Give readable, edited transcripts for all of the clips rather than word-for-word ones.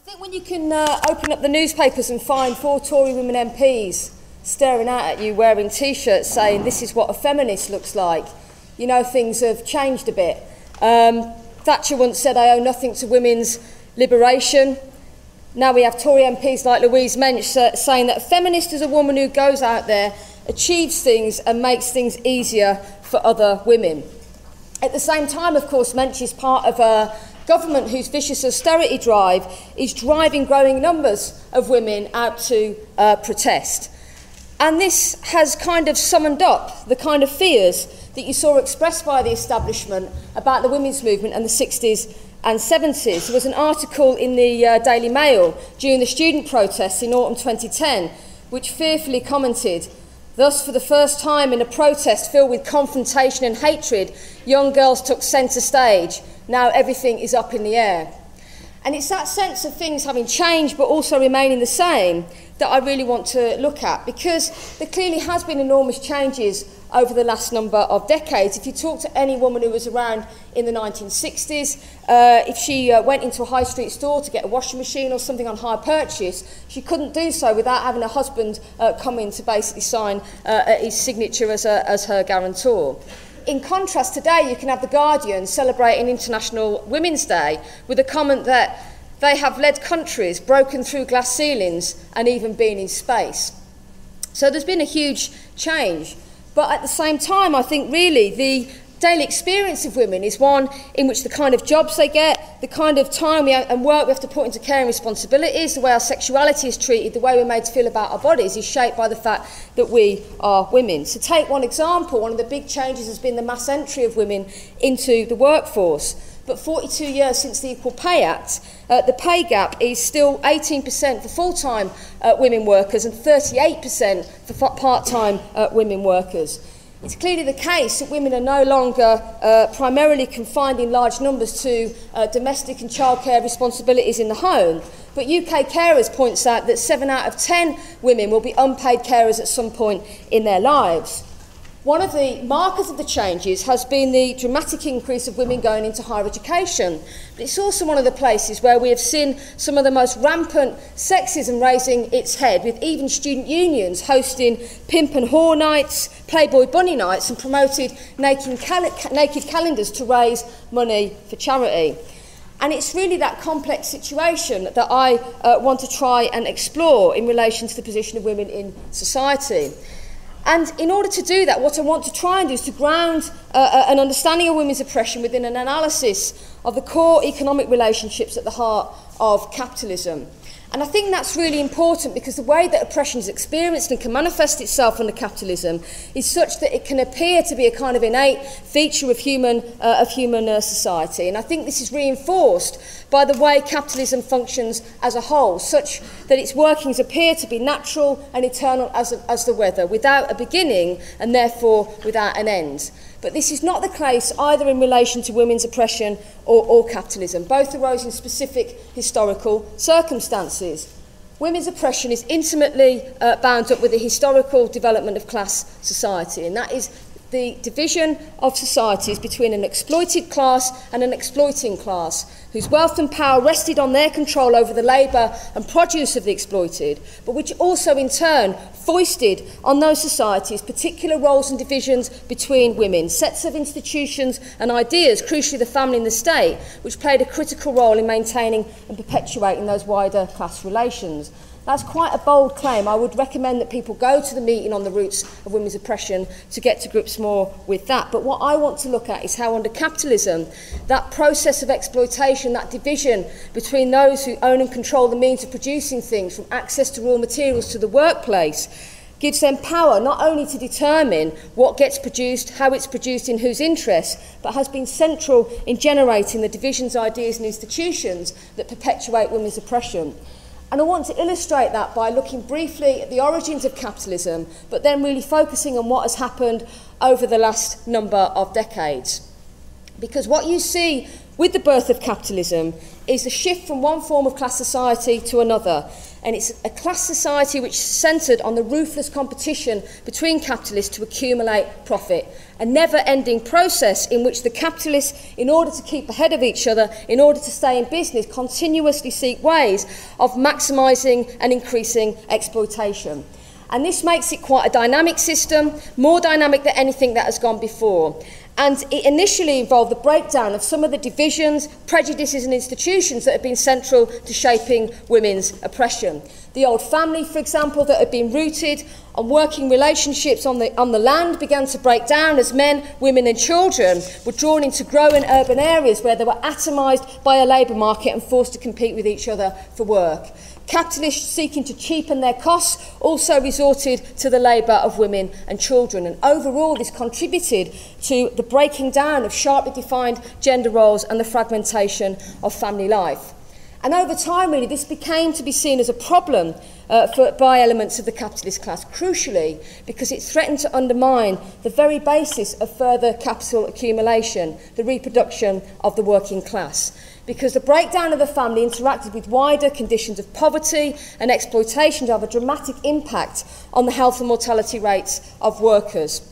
I think when you can open up the newspapers and find 4 Tory women MPs staring out at you wearing T-shirts saying this is what a feminist looks like, you know things have changed a bit. Thatcher once said, I owe nothing to women's liberation. Now we have Tory MPs like Louise Mensch saying that a feminist is a woman who goes out there, achieves things and makes things easier for other women. At the same time, of course, Mensch is part of a government whose vicious austerity drive is driving growing numbers of women out to protest. And this has kind of summoned up the kind of fears that you saw expressed by the establishment about the women's movement in the 60s and 70s. There was an article in the Daily Mail during the student protests in autumn 2010 which fearfully commented, thus for the first time in a protest filled with confrontation and hatred, young girls took centre stage. Now everything is up in the air. And it's that sense of things having changed but also remaining the same that I really want to look at, because there clearly has been enormous changes over the last number of decades. If you talk to any woman who was around in the 1960s, if she went into a high street store to get a washing machine or something on hire purchase, she couldn't do so without having a husband come in to basically sign his signature as her guarantor. In contrast, today you can have The Guardian celebrating International Women's Day with a comment that they have led countries, broken through glass ceilings and even been in space. So there's been a huge change. But at the same time, I think really the daily experience of women is one in which the kind of jobs they get, the kind of time and work we have to put into care and responsibilities, the way our sexuality is treated, the way we're made to feel about our bodies is shaped by the fact that we are women. So take one example, one of the big changes has been the mass entry of women into the workforce. But 42 years since the Equal Pay Act, the pay gap is still 18% for full-time women workers and 38% for part-time women workers. It's clearly the case that women are no longer primarily confined in large numbers to domestic and childcare responsibilities in the home. But UK Carers points out that 7 out of 10 women will be unpaid carers at some point in their lives. One of the markers of the changes has been the dramatic increase of women going into higher education. But it's also one of the places where we have seen some of the most rampant sexism raising its head, with even student unions hosting pimp and whore nights, Playboy bunny nights, and promoted naked calendars to raise money for charity. And it's really that complex situation that I want to try and explore in relation to the position of women in society. And in order to do that, what I want to try and do is to ground an understanding of women's oppression within an analysis of the core economic relationships at the heart of capitalism. And I think that's really important because the way that oppression is experienced and can manifest itself under capitalism is such that it can appear to be a kind of innate feature of human society. And I think this is reinforced by the way capitalism functions as a whole, such that its workings appear to be natural and eternal as the weather, without a beginning and therefore without an end. But this is not the case either in relation to women's oppression or capitalism. Both arose in specific historical circumstances. Women's oppression is intimately bound up with the historical development of class society, and that is the division of societies between an exploited class and an exploiting class, whose wealth and power rested on their control over the labour and produce of the exploited, but which also in turn foisted on those societies particular roles and divisions between women, sets of institutions and ideas, crucially the family and the state, which played a critical role in maintaining and perpetuating those wider class relations. That's quite a bold claim. I would recommend that people go to the meeting on the roots of women's oppression to get to grips more with that. But what I want to look at is how under capitalism, that process of exploitation, that division between those who own and control the means of producing things, from access to raw materials to the workplace, gives them power not only to determine what gets produced, how it's produced, in whose interests, but has been central in generating the divisions, ideas and institutions that perpetuate women's oppression. And I want to illustrate that by looking briefly at the origins of capitalism, but then really focusing on what has happened over the last number of decades. Because what you see with the birth of capitalism is a shift from one form of class society to another, and it's a class society which is centred on the ruthless competition between capitalists to accumulate profit. A never-ending process in which the capitalists, in order to keep ahead of each other, in order to stay in business, continuously seek ways of maximising and increasing exploitation. And this makes it quite a dynamic system, more dynamic than anything that has gone before. And it initially involved the breakdown of some of the divisions, prejudices and institutions that had been central to shaping women's oppression. The old family, for example, that had been rooted on working relationships on the land began to break down as men, women and children were drawn into growing urban areas where they were atomised by a labour market and forced to compete with each other for work. Capitalists seeking to cheapen their costs also resorted to the labour of women and children, and overall this contributed to the breaking down of sharply defined gender roles and the fragmentation of family life. And over time, really, this became to be seen as a problem by elements of the capitalist class, crucially because it threatened to undermine the very basis of further capital accumulation, the reproduction of the working class. Because the breakdown of the family interacted with wider conditions of poverty and exploitation to have a dramatic impact on the health and mortality rates of workers.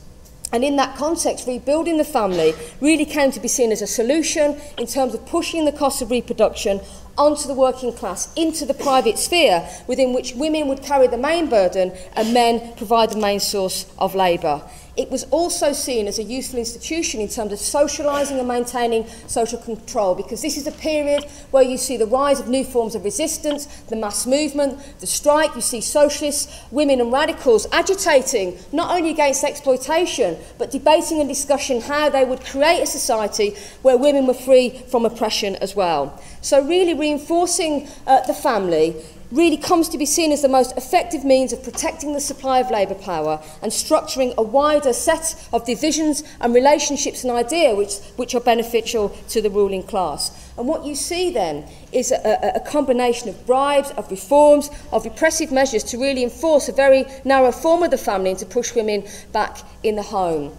And in that context, rebuilding the family really came to be seen as a solution in terms of pushing the cost of reproduction onto the working class, into the private sphere, within which women would carry the main burden and men provide the main source of labour. It was also seen as a useful institution in terms of socialising and maintaining social control, because this is a period where you see the rise of new forms of resistance, the mass movement, the strike. You see socialists, women and radicals agitating not only against exploitation, but debating and discussing how they would create a society where women were free from oppression as well. So really reinforcing the family really comes to be seen as the most effective means of protecting the supply of labour power and structuring a wider set of divisions and relationships and ideas which are beneficial to the ruling class. And what you see then is a combination of bribes, of reforms, of repressive measures to really enforce a very narrow form of the family and to push women back in the home.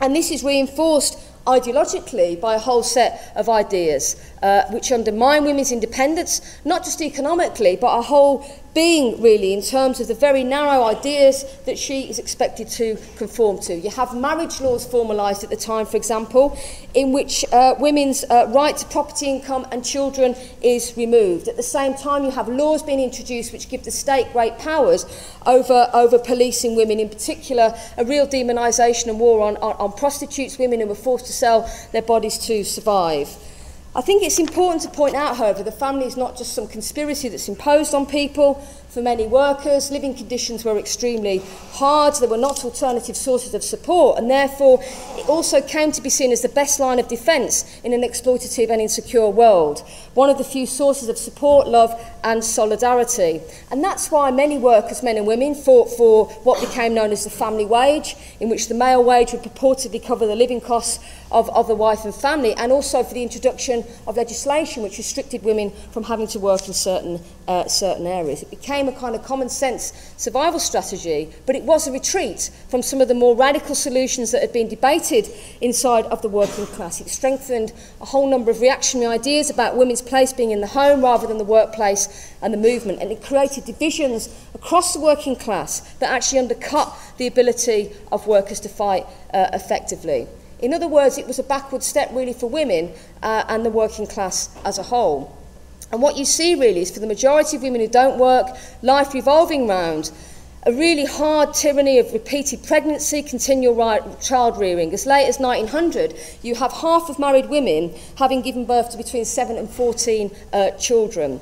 And this is reinforced ideologically by a whole set of ideas which undermine women's independence, not just economically, but a whole being, really, in terms of the very narrow ideas that she is expected to conform to. You have marriage laws formalised at the time, for example, in which women's right to property, income and children is removed. At the same time, you have laws being introduced which give the state great powers over policing women, in particular a real demonisation and war on prostitutes, women who were forced to sell their bodies to survive. I think it's important to point out, however, the family is not just some conspiracy that's imposed on people. For many workers, living conditions were extremely hard. There were not alternative sources of support, and therefore it also came to be seen as the best line of defence in an exploitative and insecure world. One of the few sources of support, love and solidarity. And that's why many workers, men and women, fought for what became known as the family wage, in which the male wage would purportedly cover the living costs of the wife and family, and also for the introduction of legislation which restricted women from having to work in certain areas. It became a kind of common sense survival strategy, but it was a retreat from some of the more radical solutions that had been debated inside of the working class. It strengthened a whole number of reactionary ideas about women's place being in the home rather than the workplace and the movement, and it created divisions across the working class that actually undercut the ability of workers to fight effectively. In other words, it was a backward step really for women and the working class as a whole. And what you see really is, for the majority of women who don't work, life revolving round a really hard tyranny of repeated pregnancy, continual child rearing. As late as 1900, you have half of married women having given birth to between 7 and 14 children.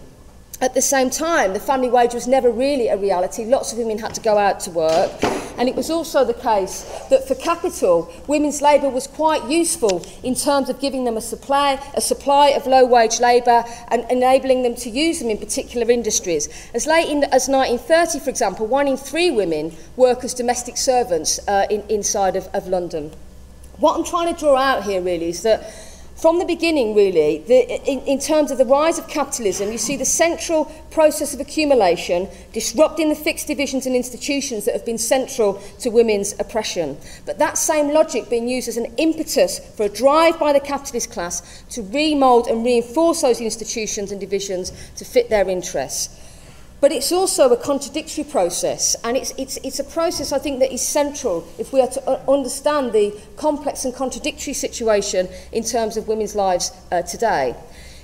At the same time, the family wage was never really a reality. Lots of women had to go out to work. And it was also the case that for capital, women's labour was quite useful in terms of giving them a supply of low-wage labour and enabling them to use them in particular industries. As late as 1930, for example, 1 in 3 women work as domestic servants inside of London. What I'm trying to draw out here really is that from the beginning, really, in terms of the rise of capitalism, you see the central process of accumulation disrupting the fixed divisions and institutions that have been central to women's oppression. But that same logic being used as an impetus for a drive by the capitalist class to remould and reinforce those institutions and divisions to fit their interests. But it's also a contradictory process, and it's a process, I think, that is central if we are to understand the complex and contradictory situation in terms of women's lives today.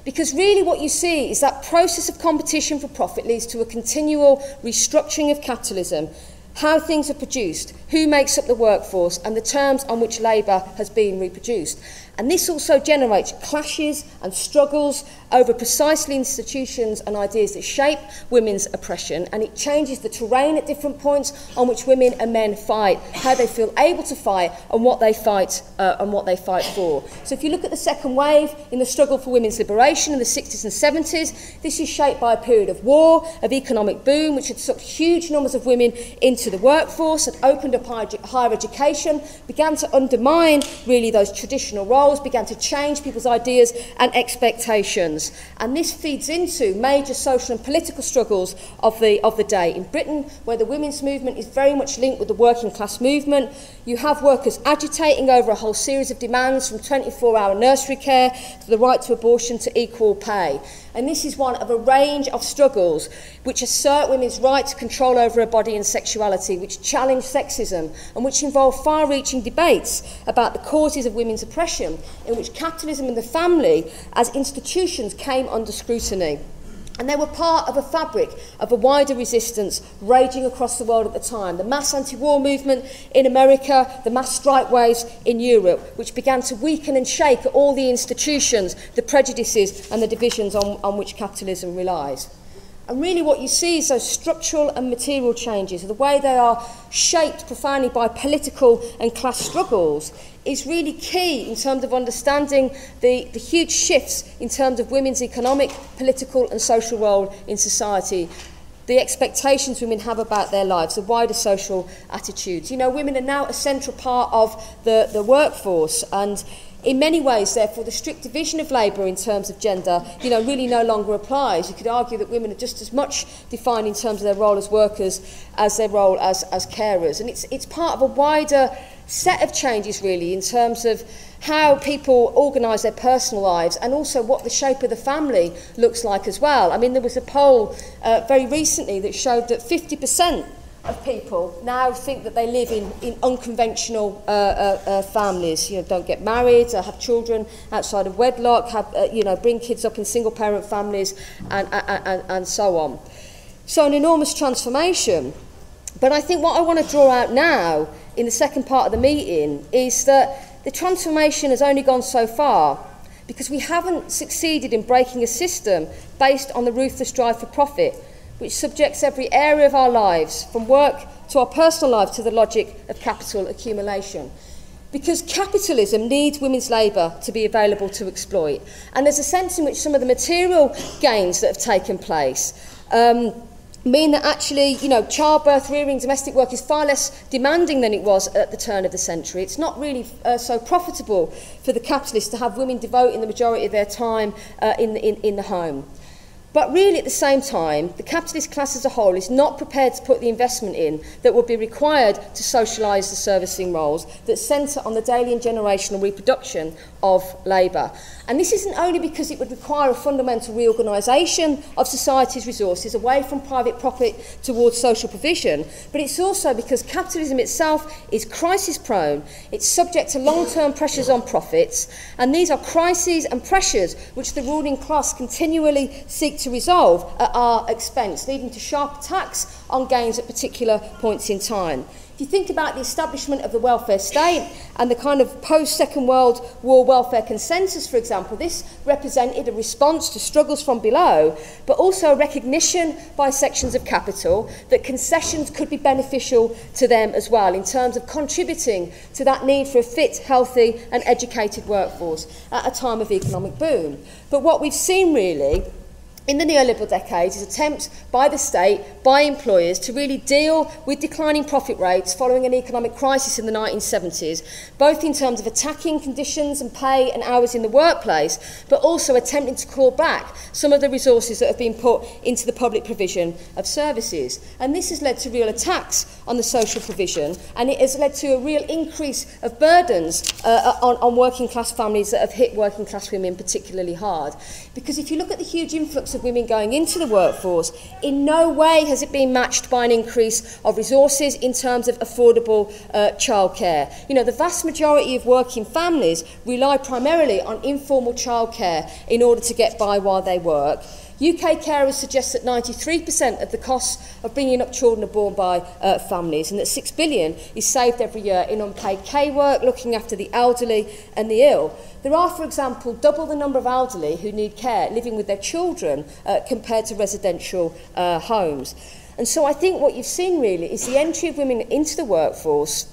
Because really what you see is that process of competition for profit leads to a continual restructuring of capitalism, how things are produced, who makes up the workforce, and the terms on which labour has been reproduced. And this also generates clashes and struggles over precisely institutions and ideas that shape women's oppression, and it changes the terrain at different points on which women and men fight, how they feel able to fight, and what they fight for. So if you look at the second wave in the struggle for women's liberation in the 60s and 70s, this is shaped by a period of war, of economic boom, which had sucked huge numbers of women into the workforce, had opened up higher education, began to undermine really those traditional roles, began to change people's ideas and expectations. And this feeds into major social and political struggles of the day. In Britain, where the women's movement is very much linked with the working class movement, you have workers agitating over a whole series of demands, from 24-hour nursery care to the right to abortion to equal pay. And this is one of a range of struggles which assert women's right to control over her body and sexuality, which challenge sexism, and which involve far-reaching debates about the causes of women's oppression, in which capitalism and the family as institutions came under scrutiny. And they were part of a fabric of a wider resistance raging across the world at the time. The mass anti-war movement in America, the mass strike waves in Europe, which began to weaken and shake all the institutions, the prejudices and the divisions on which capitalism relies. And really what you see is those structural and material changes, the way they are shaped profoundly by political and class struggles, is really key in terms of understanding the huge shifts in terms of women's economic, political and social role in society, the expectations women have about their lives, the wider social attitudes. You know, women are now a central part of the workforce, and in many ways, therefore, the strict division of labour in terms of gender, really no longer applies. You could argue that women are just as much defined in terms of their role as workers as their role as carers. And it's part of a wider set of changes, really, in terms of how people organise their personal lives and also what the shape of the family looks like as well. I mean, there was a poll very recently that showed that 50% of people now think that they live in unconventional families. Don't get married, have children outside of wedlock, bring kids up in single-parent families, and so on. So an enormous transformation. But I think what I want to draw out now in the second part of the meeting is that the transformation has only gone so far because we haven't succeeded in breaking a system based on the ruthless drive for profit, which subjects every area of our lives, from work to our personal lives, to the logic of capital accumulation. Because capitalism needs women's labour to be available to exploit. And there's a sense in which some of the material gains that have taken place mean that actually, childbirth, rearing, domestic work is far less demanding than it was at the turn of the century. It's not really so profitable for the capitalists to have women devoting the majority of their time in the home. But really, at the same time, the capitalist class as a whole is not prepared to put the investment in that would be required to socialise the servicing roles that centre on the daily and generational reproduction of labour. And this isn't only because it would require a fundamental reorganisation of society's resources away from private profit towards social provision, but it's also because capitalism itself is crisis-prone, it's subject to long-term pressures on profits, and these are crises and pressures which the ruling class continually seek to resolve at our expense, leading to sharp attacks on gains at particular points in time. If you think about the establishment of the welfare state and the kind of post-Second World War welfare consensus, for example, this represented a response to struggles from below, but also a recognition by sections of capital that concessions could be beneficial to them as well, in terms of contributing to that need for a fit, healthy and educated workforce at a time of economic boom. But what we've seen really in the neoliberal decades is attempts by the state, by employers, to really deal with declining profit rates following an economic crisis in the 1970s, both in terms of attacking conditions and pay and hours in the workplace, but also attempting to claw back some of the resources that have been put into the public provision of services. And this has led to real attacks on the social provision, and it has led to a real increase of burdens on working class families that have hit working class women particularly hard. Because if you look at the huge influx numbers of women going into the workforce, in no way has it been matched by an increase of resources in terms of affordable childcare. You know, the vast majority of working families rely primarily on informal childcare in order to get by while they work. UK carers suggest that 93% of the costs of bringing up children are borne by families, and that £6 billion is saved every year in unpaid K work, looking after the elderly and the ill. There are, for example, double the number of elderly who need care living with their children compared to residential homes. And so I think what you've seen really is the entry of women into the workforce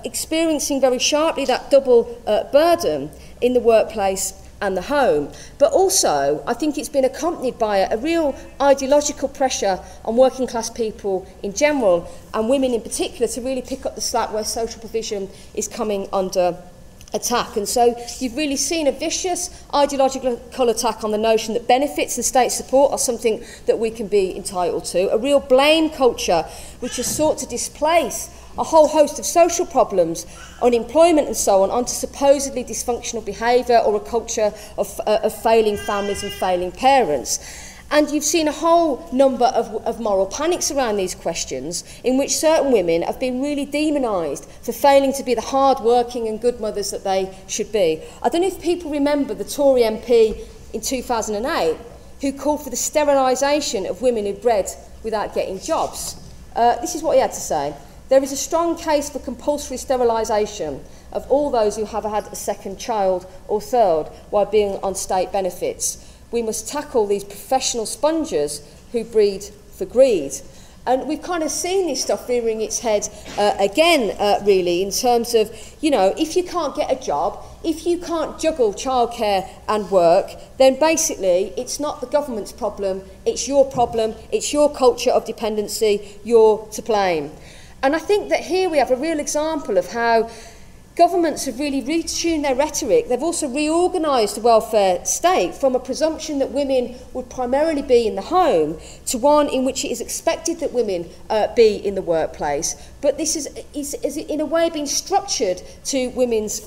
experiencing very sharply that double burden in the workplace and the home. But also, I think it's been accompanied by a real ideological pressure on working class people in general, and women in particular, to really pick up the slack where social provision is coming under attack. And so you've really seen a vicious ideological attack on the notion that benefits and state support are something that we can be entitled to, a real blame culture which has sought to displace a whole host of social problems, unemployment and so on, onto supposedly dysfunctional behaviour or a culture of failing families and failing parents. And you've seen a whole number of moral panics around these questions, in which certain women have been really demonised for failing to be the hard-working and good mothers that they should be. I don't know if people remember the Tory MP in 2008 who called for the sterilisation of women who bred without getting jobs. This is what he had to say. There is a strong case for compulsory sterilisation of all those who have had a second child or third while being on state benefits. We must tackle these professional spongers who breed for greed. And we've kind of seen this stuff rearing its head again, really, in terms of, you know, if you can't get a job, if you can't juggle childcare and work, then basically it's not the government's problem, it's your problem, it's your culture of dependency, you're to blame. And I think that here we have a real example of how governments have really retuned their rhetoric. They've also reorganised the welfare state from a presumption that women would primarily be in the home to one in which it is expected that women be in the workplace. But this is in a way being structured to women's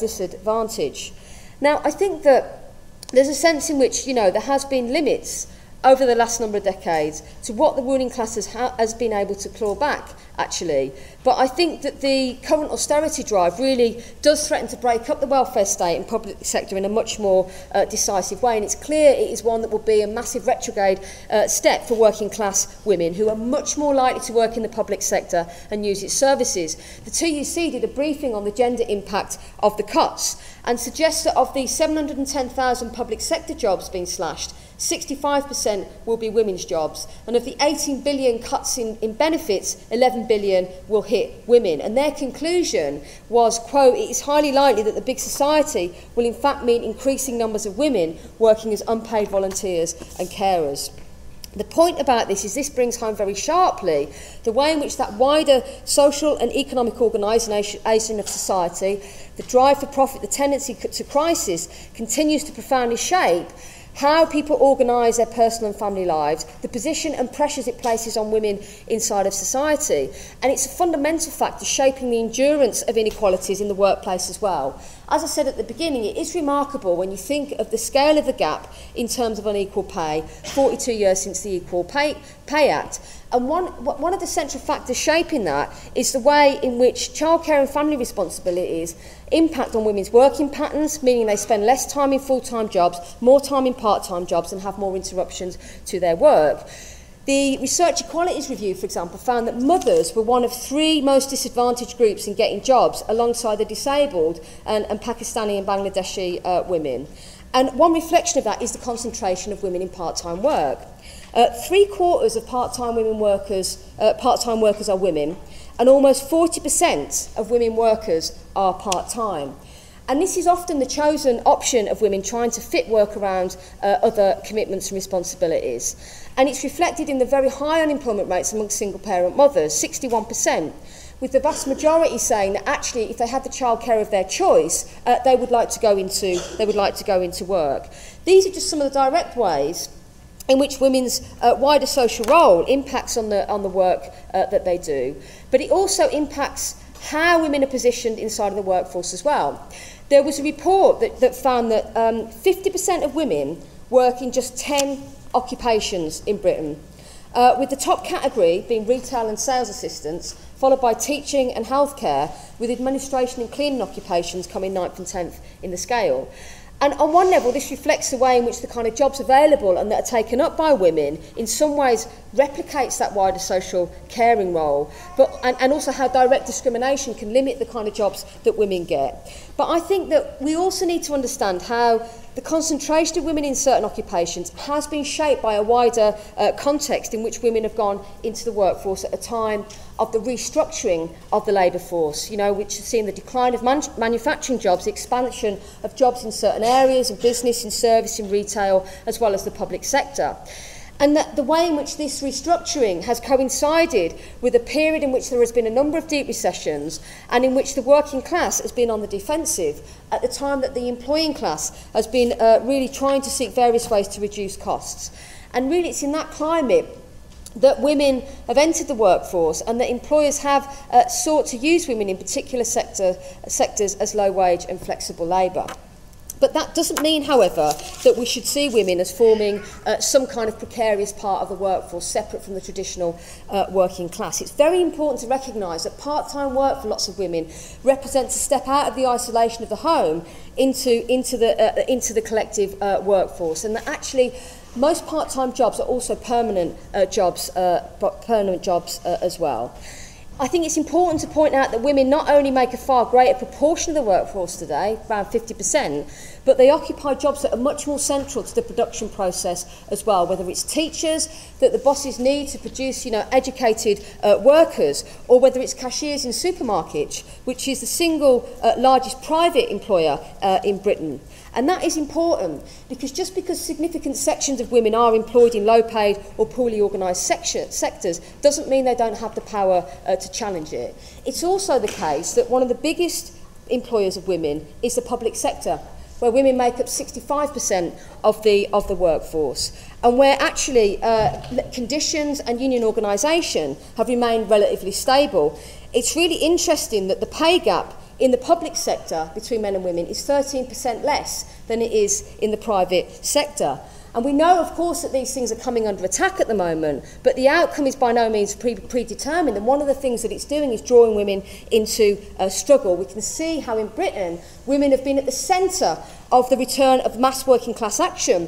disadvantage. Now, I think that there's a sense in which, you know, there has been limits over the last number of decades to what the ruling class has been able to claw back, actually. But I think that the current austerity drive really does threaten to break up the welfare state and public sector in a much more decisive way. And it's clear it is one that will be a massive retrograde step for working class women, who are much more likely to work in the public sector and use its services. The TUC did a briefing on the gender impact of the cuts and suggests that of the 710,000 public sector jobs being slashed, 65% will be women's jobs, and of the 18 billion cuts in benefits, 11 billion will hit women. And their conclusion was, quote, "It is highly likely that the big society will in fact mean increasing numbers of women working as unpaid volunteers and carers." The point about this is this brings home very sharply the way in which that wider social and economic organisation of society, the drive for profit, the tendency to crisis, continues to profoundly shape how people organise their personal and family lives, the position and pressures it places on women inside of society. And it's a fundamental factor shaping the endurance of inequalities in the workplace as well. As I said at the beginning, it is remarkable when you think of the scale of the gap in terms of unequal pay, 42 years since the Equal Pay Act. And one of the central factors shaping that is the way in which childcare and family responsibilities impact on women's working patterns, meaning they spend less time in full-time jobs, more time in part-time jobs, and have more interruptions to their work. The Research Equalities Review, for example, found that mothers were one of 3 most disadvantaged groups in getting jobs, alongside the disabled and Pakistani and Bangladeshi women. And one reflection of that is the concentration of women in part-time work. 3/4 of part-time workers are women, and almost 40% of women workers are part-time. And this is often the chosen option of women trying to fit work around other commitments and responsibilities. And it's reflected in the very high unemployment rates amongst single-parent mothers, 61%, with the vast majority saying that actually, if they had the childcare of their choice, they would like to go into work. These are just some of the direct ways in which women's wider social role impacts on the work that they do. But it also impacts how women are positioned inside of the workforce as well. There was a report that found that 50% of women work in just 10 occupations in Britain, with the top category being retail and sales assistants, followed by teaching and healthcare, with administration and cleaning occupations coming 9th and 10th in the scale. And on one level, this reflects the way in which the kind of jobs available and that are taken up by women in some ways replicates that wider social caring role, and also how direct discrimination can limit the kind of jobs that women get. But I think that we also need to understand how the concentration of women in certain occupations has been shaped by a wider context in which women have gone into the workforce at a time of the restructuring of the labour force, which has seen the decline of manufacturing jobs, the expansion of jobs in certain areas, in business, in service, in retail, as well as the public sector. And that the way in which this restructuring has coincided with a period in which there has been a number of deep recessions and in which the working class has been on the defensive at the time that the employing class has been really trying to seek various ways to reduce costs. And really it's in that climate that women have entered the workforce and that employers have sought to use women in particular sectors as low-wage and flexible labour. But that doesn't mean, however, that we should see women as forming some kind of precarious part of the workforce, separate from the traditional working class. It's very important to recognise that part-time work for lots of women represents a step out of the isolation of the home into the collective workforce, and that actually most part-time jobs are also permanent jobs as well. I think it's important to point out that women not only make a far greater proportion of the workforce today, around 50%, but they occupy jobs that are much more central to the production process as well, whether it's teachers that the bosses need to produce, educated workers, or whether it's cashiers in supermarkets, which is the single largest private employer in Britain. And that is important because just because significant sections of women are employed in low-paid or poorly organised sectors doesn't mean they don't have the power to challenge it. It's also the case that one of the biggest employers of women is the public sector, where women make up 65% of the workforce, and where actually conditions and union organisation have remained relatively stable. It's really interesting that the pay gap in the public sector between men and women is 13% less than it is in the private sector. And we know, of course, that these things are coming under attack at the moment, but the outcome is by no means predetermined. And one of the things that it's doing is drawing women into a struggle. We can see how in Britain, women have been at the centre of the return of mass working class action,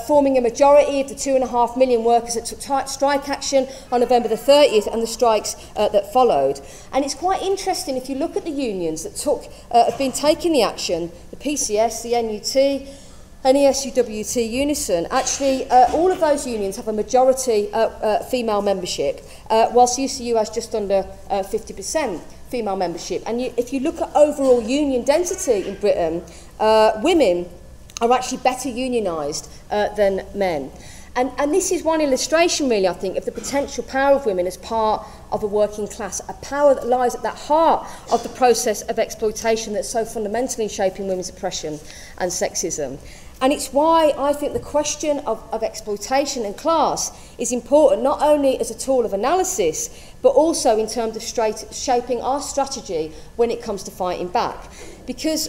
forming a majority of the 2.5 million workers that took strike action on November the 30th and the strikes that followed. And it's quite interesting if you look at the unions that have been taking the action, the PCS, the NUT, and ESUWT Unison, actually all of those unions have a majority female membership, whilst UCU has just under 50% female membership. And if you look at overall union density in Britain, women are actually better unionised than men. And this is one illustration, really, I think, of the potential power of women as part of a working class, a power that lies at the heart of the process of exploitation that's so fundamentally shaping women's oppression and sexism. And it's why I think the question of exploitation and class is important, not only as a tool of analysis, but also in terms of shaping our strategy when it comes to fighting back. Because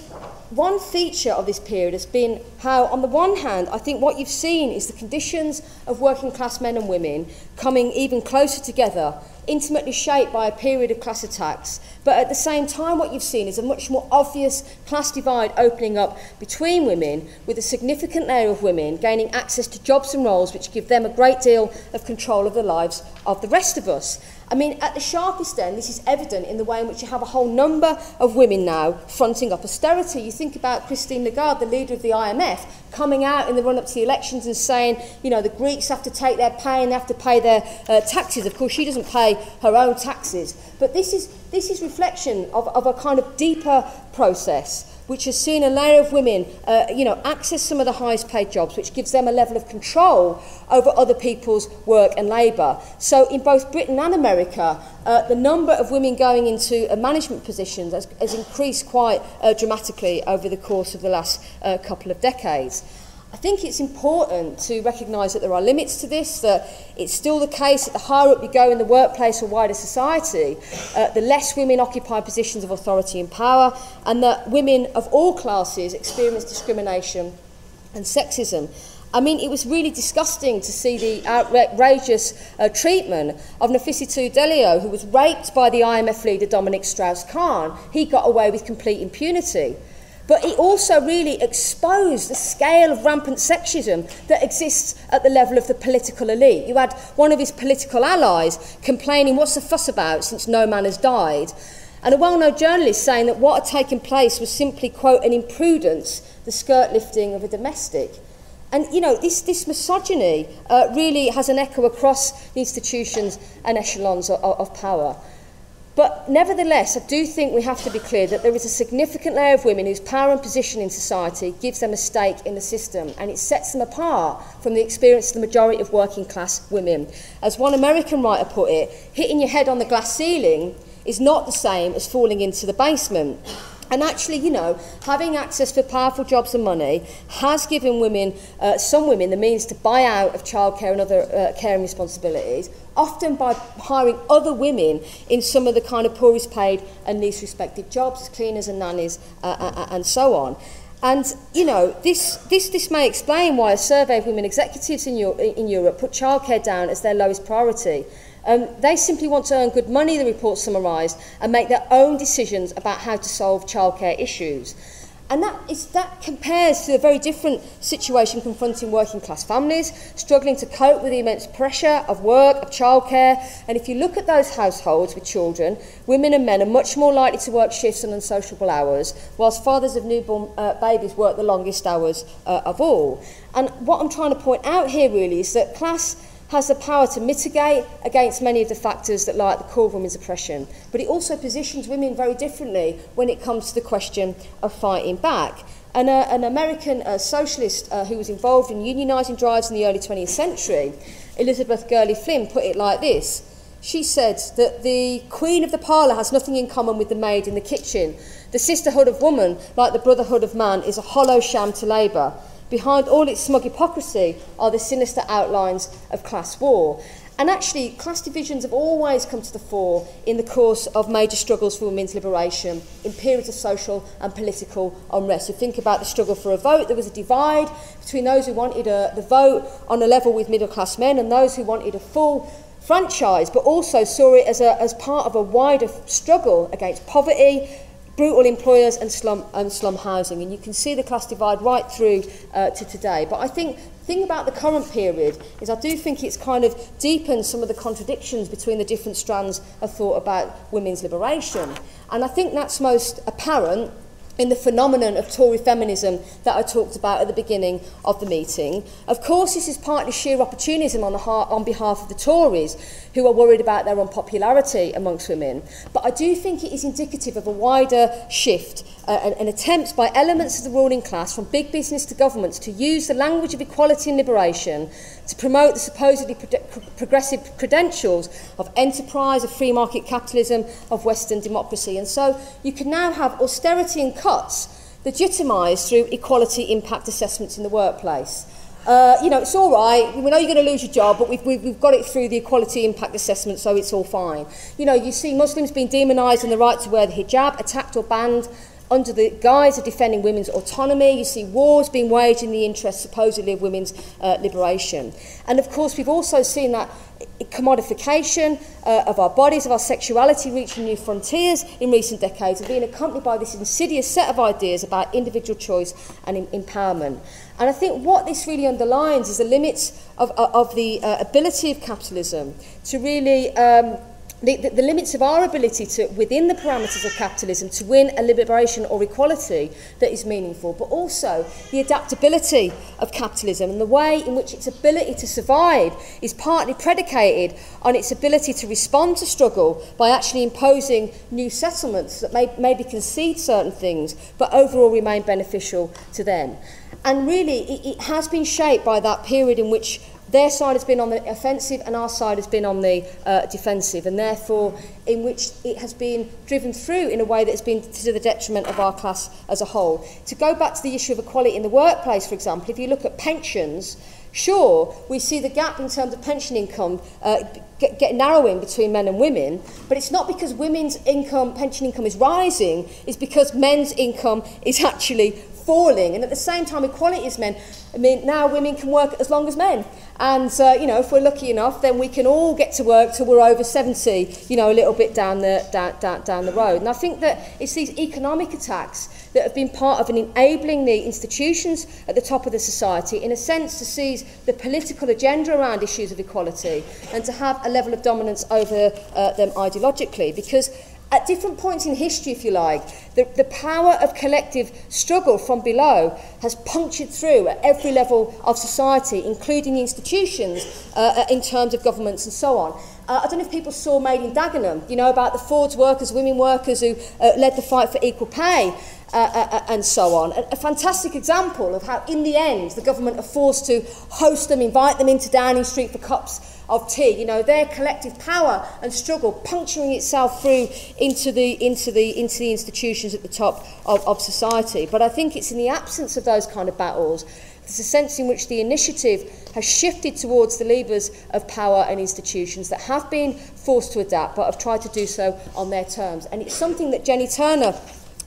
one feature of this period has been how, on the one hand, I think what you've seen is the conditions of working class men and women coming even closer together, intimately shaped by a period of class attacks. But at the same time, what you've seen is a much more obvious class divide opening up between women, with a significant layer of women gaining access to jobs and roles which give them a great deal of control of the lives of the rest of us. I mean, at the sharpest end, this is evident in the way in which you have a whole number of women now fronting up austerity. You think about Christine Lagarde, the leader of the IMF, coming out in the run-up to the elections and saying, the Greeks have to take their pay and they have to pay their taxes. Of course, she doesn't pay her own taxes. But this is reflection of a kind of deeper process which has seen a layer of women, access some of the highest paid jobs, which gives them a level of control over other people's work and labour. So in both Britain and America, the number of women going into management positions has increased quite dramatically over the course of the last couple of decades. I think it's important to recognise that there are limits to this, that it's still the case that the higher up you go in the workplace or wider society, the less women occupy positions of authority and power, and that women of all classes experience discrimination and sexism. I mean, it was really disgusting to see the outrageous treatment of Nafissatou Delio, who was raped by the IMF leader Dominic Strauss-Kahn. He got away with complete impunity. But it also really exposed the scale of rampant sexism that exists at the level of the political elite. You had one of his political allies complaining, what's the fuss about since no man has died? And a well-known journalist saying that what had taken place was simply, quote, an imprudence, the skirt lifting of a domestic. And, you know, this misogyny really has an echo across the institutions and echelons of power. But nevertheless, I do think we have to be clear that there is a significant layer of women whose power and position in society gives them a stake in the system, and it sets them apart from the experience of the majority of working class women. As one American writer put it, hitting your head on the glass ceiling is not the same as falling into the basement. And actually, you know, having access to powerful jobs and money has given women, some women, the means to buy out of childcare and other caring responsibilities, often by hiring other women in some of the kind of poorest paid and least respected jobs, cleaners and nannies and so on. And, you know, this may explain why a survey of women executives in Europe put childcare down as their lowest priority. They simply want to earn good money, the report summarised, and make their own decisions about how to solve childcare issues. And that compares to a very different situation confronting working class families, struggling to cope with the immense pressure of work, of childcare. And if you look at those households with children, women and men are much more likely to work shifts and unsociable hours, whilst fathers of newborn babies work the longest hours of all. And what I'm trying to point out here really is that class has the power to mitigate against many of the factors that lie at the core of women's oppression. But it also positions women very differently when it comes to the question of fighting back. And an American socialist who was involved in unionising drives in the early 20th century, Elizabeth Gurley Flynn, put it like this. She said that the queen of the parlour has nothing in common with the maid in the kitchen. The sisterhood of woman, like the brotherhood of man, is a hollow sham to labour. Behind all its smug hypocrisy are the sinister outlines of class war. And actually, class divisions have always come to the fore in the course of major struggles for women's liberation, in periods of social and political unrest. So think about the struggle for a vote. There was a divide between those who wanted the vote on a level with middle-class men and those who wanted a full franchise, but also saw it as part of a wider struggle against poverty, brutal employers and slum housing. And you can see the class divide right through to today. But I think the thing about the current period is I do think it's kind of deepened some of the contradictions between the different strands of thought about women's liberation. And I think that's most apparent in the phenomenon of Tory feminism that I talked about at the beginning of the meeting. Of course, this is partly sheer opportunism on behalf of the Tories, who are worried about their unpopularity amongst women. But I do think it is indicative of a wider shift and attempts by elements of the ruling class, from big business to governments, to use the language of equality and liberation to promote the supposedly progressive credentials of enterprise, of free market capitalism, of Western democracy. And so you can now have austerity and cuts legitimised through equality impact assessments in the workplace. You know, it's all right, we know you're going to lose your job, but we've got it through the equality impact assessment, so it's all fine. You know, you see Muslims being demonised and the right to wear the hijab, attacked or banned under the guise of defending women's autonomy. You see wars being waged in the interest, supposedly, of women's liberation. And of course, we've also seen that commodification of our bodies, of our sexuality, reaching new frontiers in recent decades, and being accompanied by this insidious set of ideas about individual choice and empowerment. And I think what this really underlines is the limits of the ability of capitalism to really the limits of our ability to, within the parameters of capitalism, to win a liberation or equality that is meaningful, but also the adaptability of capitalism and the way in which its ability to survive is partly predicated on its ability to respond to struggle by actually imposing new settlements that maybe concede certain things, but overall remain beneficial to them. And really, it has been shaped by that period in which their side has been on the offensive and our side has been on the defensive, and therefore in which it has been driven through in a way that has been to the detriment of our class as a whole. To go back to the issue of equality in the workplace, for example, if you look at pensions, sure, we see the gap in terms of pension income get narrowing between men and women, but it's not because women's income, pension income is rising, it's because men's income is actually falling, and at the same time equality as men, I mean, now women can work as long as men. And, you know, if we're lucky enough, then we can all get to work till we're over 70, you know, a little bit down the road. And I think that it's these economic attacks that have been part of enabling the institutions at the top of the society, in a sense, to seize the political agenda around issues of equality and to have a level of dominance over them ideologically. Because at different points in history, if you like, the power of collective struggle from below has punctured through at every level of society, including the institutions, in terms of governments and so on. I don't know if people saw Made in Dagenham, you know, about the Ford's workers, women workers who led the fight for equal pay, and so on. A fantastic example of how, in the end, the government are forced to host them, invite them into Downing Street for cups of tea. You know, their collective power and struggle puncturing itself through into the institutions at the top of society. But I think it's in the absence of those kind of battles, there's a sense in which the initiative has shifted towards the levers of power and institutions that have been forced to adapt but have tried to do so on their terms. And it's something that Jenny Turner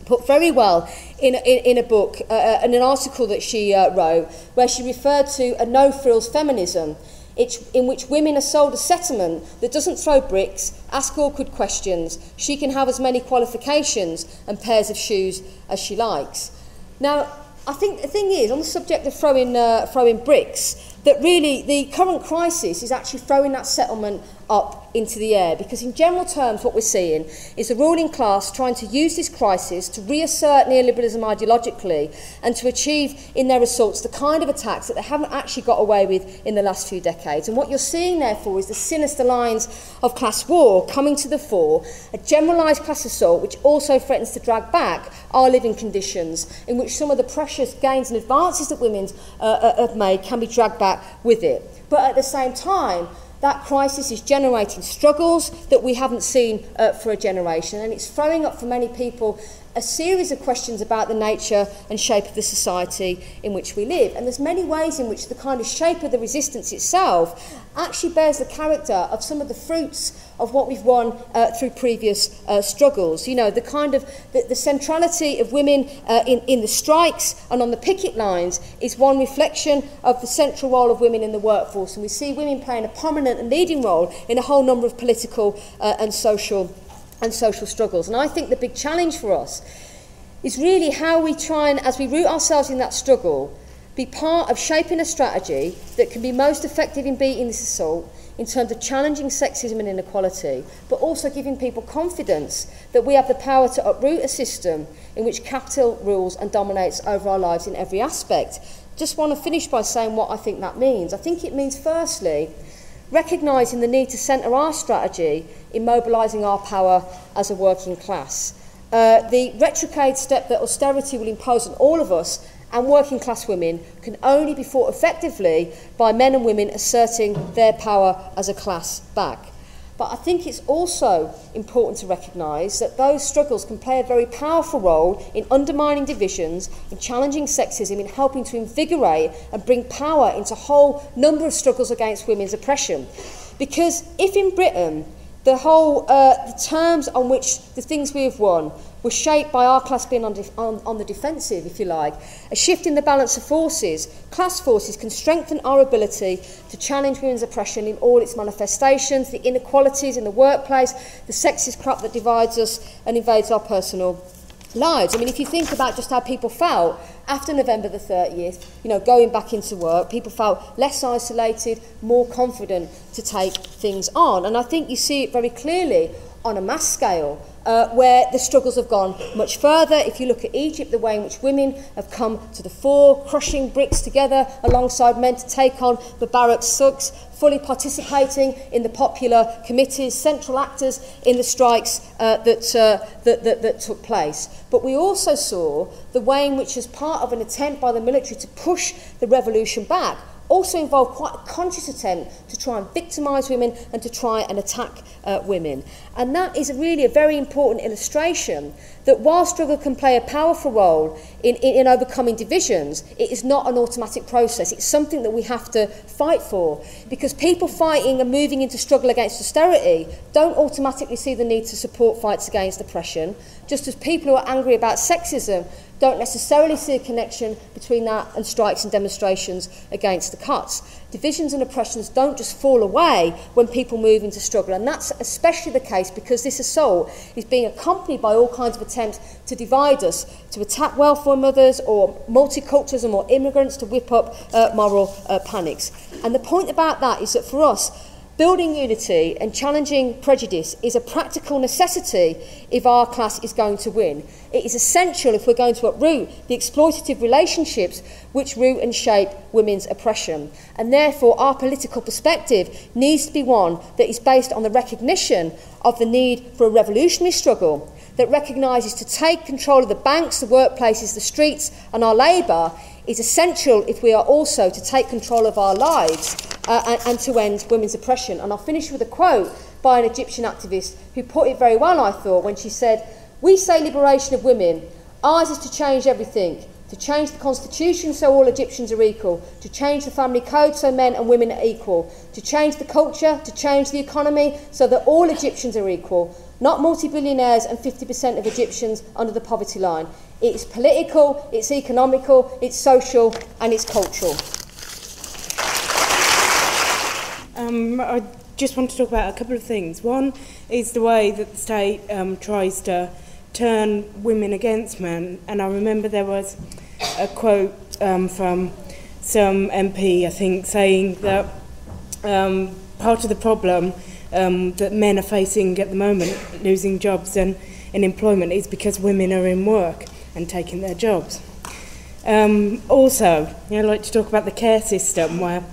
put very well in a book, in an article that she wrote, where she referred to a No-Frills Feminism, in which women are sold a settlement that doesn't throw bricks, ask awkward questions. She can have as many qualifications and pairs of shoes as she likes. Now, I think the thing is, on the subject of throwing bricks, that really the current crisis is actually throwing that settlement up into the air, because in general terms what we're seeing is the ruling class trying to use this crisis to reassert neoliberalism ideologically and to achieve in their assaults the kind of attacks that they haven't actually got away with in the last few decades. And what you're seeing therefore is the sinister lines of class war coming to the fore, a generalised class assault which also threatens to drag back our living conditions, in which some of the precious gains and advances that women have made can be dragged back with it. But at the same time, that crisis is generating struggles that we haven't seen for a generation, and it's throwing up for many people a series of questions about the nature and shape of the society in which we live. And there's many ways in which the kind of shape of the resistance itself actually bears the character of some of the fruits of what we've won through previous struggles. You know, the kind of the centrality of women in the strikes and on the picket lines is one reflection of the central role of women in the workforce, and we see women playing a prominent and leading role in a whole number of political and social struggles. And I think the big challenge for us is really how we try and, as we root ourselves in that struggle, be part of shaping a strategy that can be most effective in beating this assault in terms of challenging sexism and inequality, but also giving people confidence that we have the power to uproot a system in which capital rules and dominates over our lives in every aspect. Just want to finish by saying what I think that means. I think it means, firstly, recognising the need to centre our strategy in mobilising our power as a working class. The retrograde step that austerity will impose on all of us and working class women can only be fought effectively by men and women asserting their power as a class back. But I think it's also important to recognise that those struggles can play a very powerful role in undermining divisions, in challenging sexism, in helping to invigorate and bring power into a whole number of struggles against women's oppression. Because if in Britain the whole the terms on which the things we have won were shaped by our class being on the defensive, if you like, a shift in the balance of forces, class forces can strengthen our ability to challenge women's oppression in all its manifestations, the inequalities in the workplace, the sexist crap that divides us and invades our personal lives. I mean, if you think about just how people felt after November the 30th, you know, going back into work, people felt less isolated, more confident to take things on. And I think you see it very clearly on a mass scale, where the struggles have gone much further. If you look at Egypt, the way in which women have come to the fore, crushing bricks together alongside men to take on the barracks thugs, fully participating in the popular committees, central actors in the strikes that took place. But we also saw the way in which, as part of an attempt by the military to push the revolution back, also involved quite a conscious attempt to try and victimise women and to try and attack women. And that is really a very important illustration that while struggle can play a powerful role in overcoming divisions, it is not an automatic process. It's something that we have to fight for, because people fighting and moving into struggle against austerity don't automatically see the need to support fights against oppression, just as people who are angry about sexism don't necessarily see a connection between that and strikes and demonstrations against the cuts. Divisions and oppressions don't just fall away when people move into struggle, and that's especially the case because this assault is being accompanied by all kinds of attempts to divide us, to attack welfare mothers or multiculturalism or immigrants, to whip up moral panics. And the point about that is that for us, building unity and challenging prejudice is a practical necessity if our class is going to win. It is essential if we're going to uproot the exploitative relationships which root and shape women's oppression. And therefore, our political perspective needs to be one that is based on the recognition of the need for a revolutionary struggle that recognises to take control of the banks, the workplaces, the streets and our labour is essential if we are also to take control of our lives and to end women's oppression. And I'll finish with a quote by an Egyptian activist who put it very well, I thought, when she said, "We say liberation of women. Ours is to change everything, to change the constitution so all Egyptians are equal, to change the family code so men and women are equal, to change the culture, to change the economy so that all Egyptians are equal, not multi-billionaires and 50% of Egyptians under the poverty line. It's political, it's economical, it's social and it's cultural." I just want to talk about a couple of things. One is the way that the state tries to turn women against men. And I remember there was a quote from some MP, I think, saying that part of the problem that men are facing at the moment, losing jobs and employment, is because women are in work and taking their jobs. Also, I'd like to talk about the care system where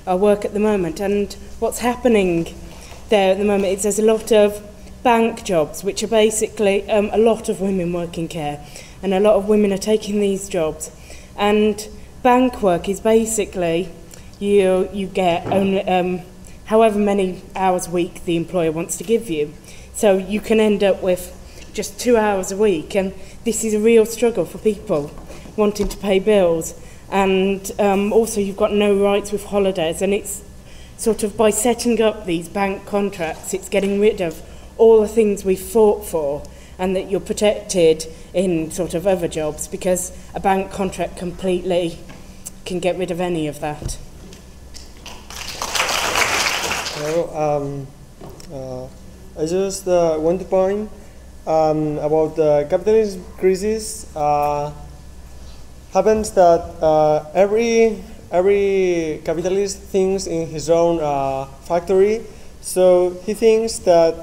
I work at the moment, and what's happening there at the moment is there's a lot of bank jobs, which are basically a lot of women working care, and a lot of women are taking these jobs. And bank work is basically you get only however many hours a week the employer wants to give you. So you can end up with just 2 hours a week, and this is a real struggle for people wanting to pay bills. And also you've got no rights with holidays, and it's sort of by setting up these bank contracts, it's getting rid of all the things we've fought for and that you're protected in sort of other jobs, because a bank contract completely can get rid of any of that. I just want to point about the capitalism crisis. Happens that every capitalist thinks in his own factory, so he thinks that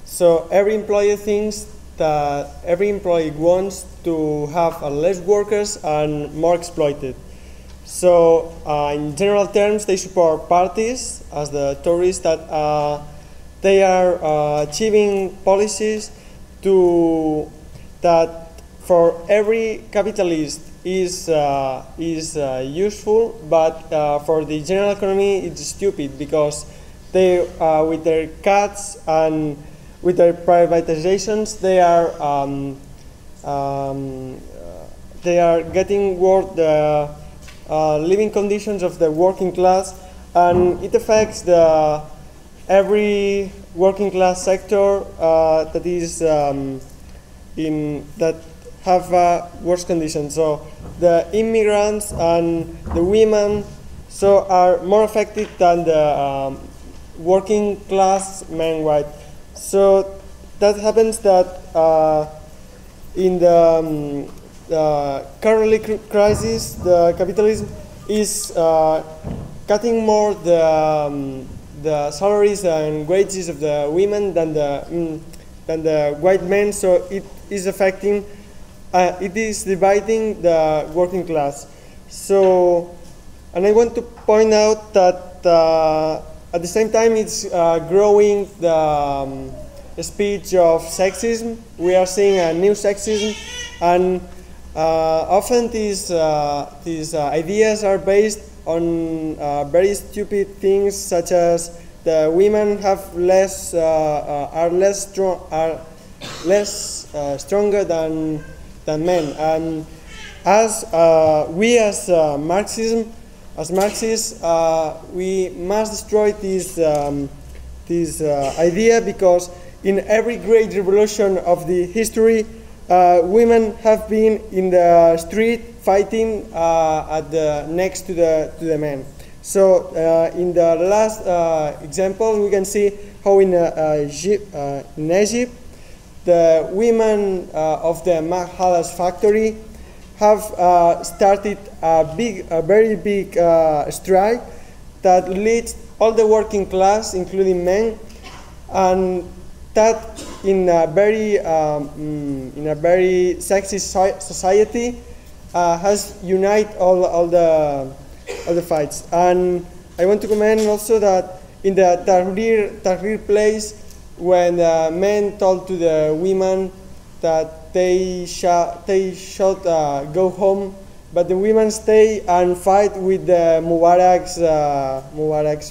so every employer thinks that every employee wants to have less workers and more exploited. So in general terms, they support parties as the Tories that they are achieving policies that for every capitalist is useful, but for the general economy it's stupid, because they, with their cuts and with their privatizations, they are getting worse the living conditions of the working class, and it affects every working class sector that is that have worse conditions. So the immigrants and the women are more affected than the working class men, right? So that happens that in the current crisis, the capitalism is cutting more the salaries and wages of the women than the white men. So it is affecting. It is dividing the working class. So, and I want to point out that at the same time it's growing the speech of sexism. We are seeing a new sexism, and often these ideas are based on very stupid things, such as the women have are less stronger than men, and as Marxists, we must destroy this idea, because in every great revolution of the history, women have been in the street fighting next to the men. So in the last example, we can see how in Egypt, the women of the Maghalas factory have started a very big strike that leads all the working class, including men, and that in a very sexist society has united all the fights. And I want to comment also that in the Tahrir place, when the men told to the women that they should go home, but the women stay and fight with the Mubarak's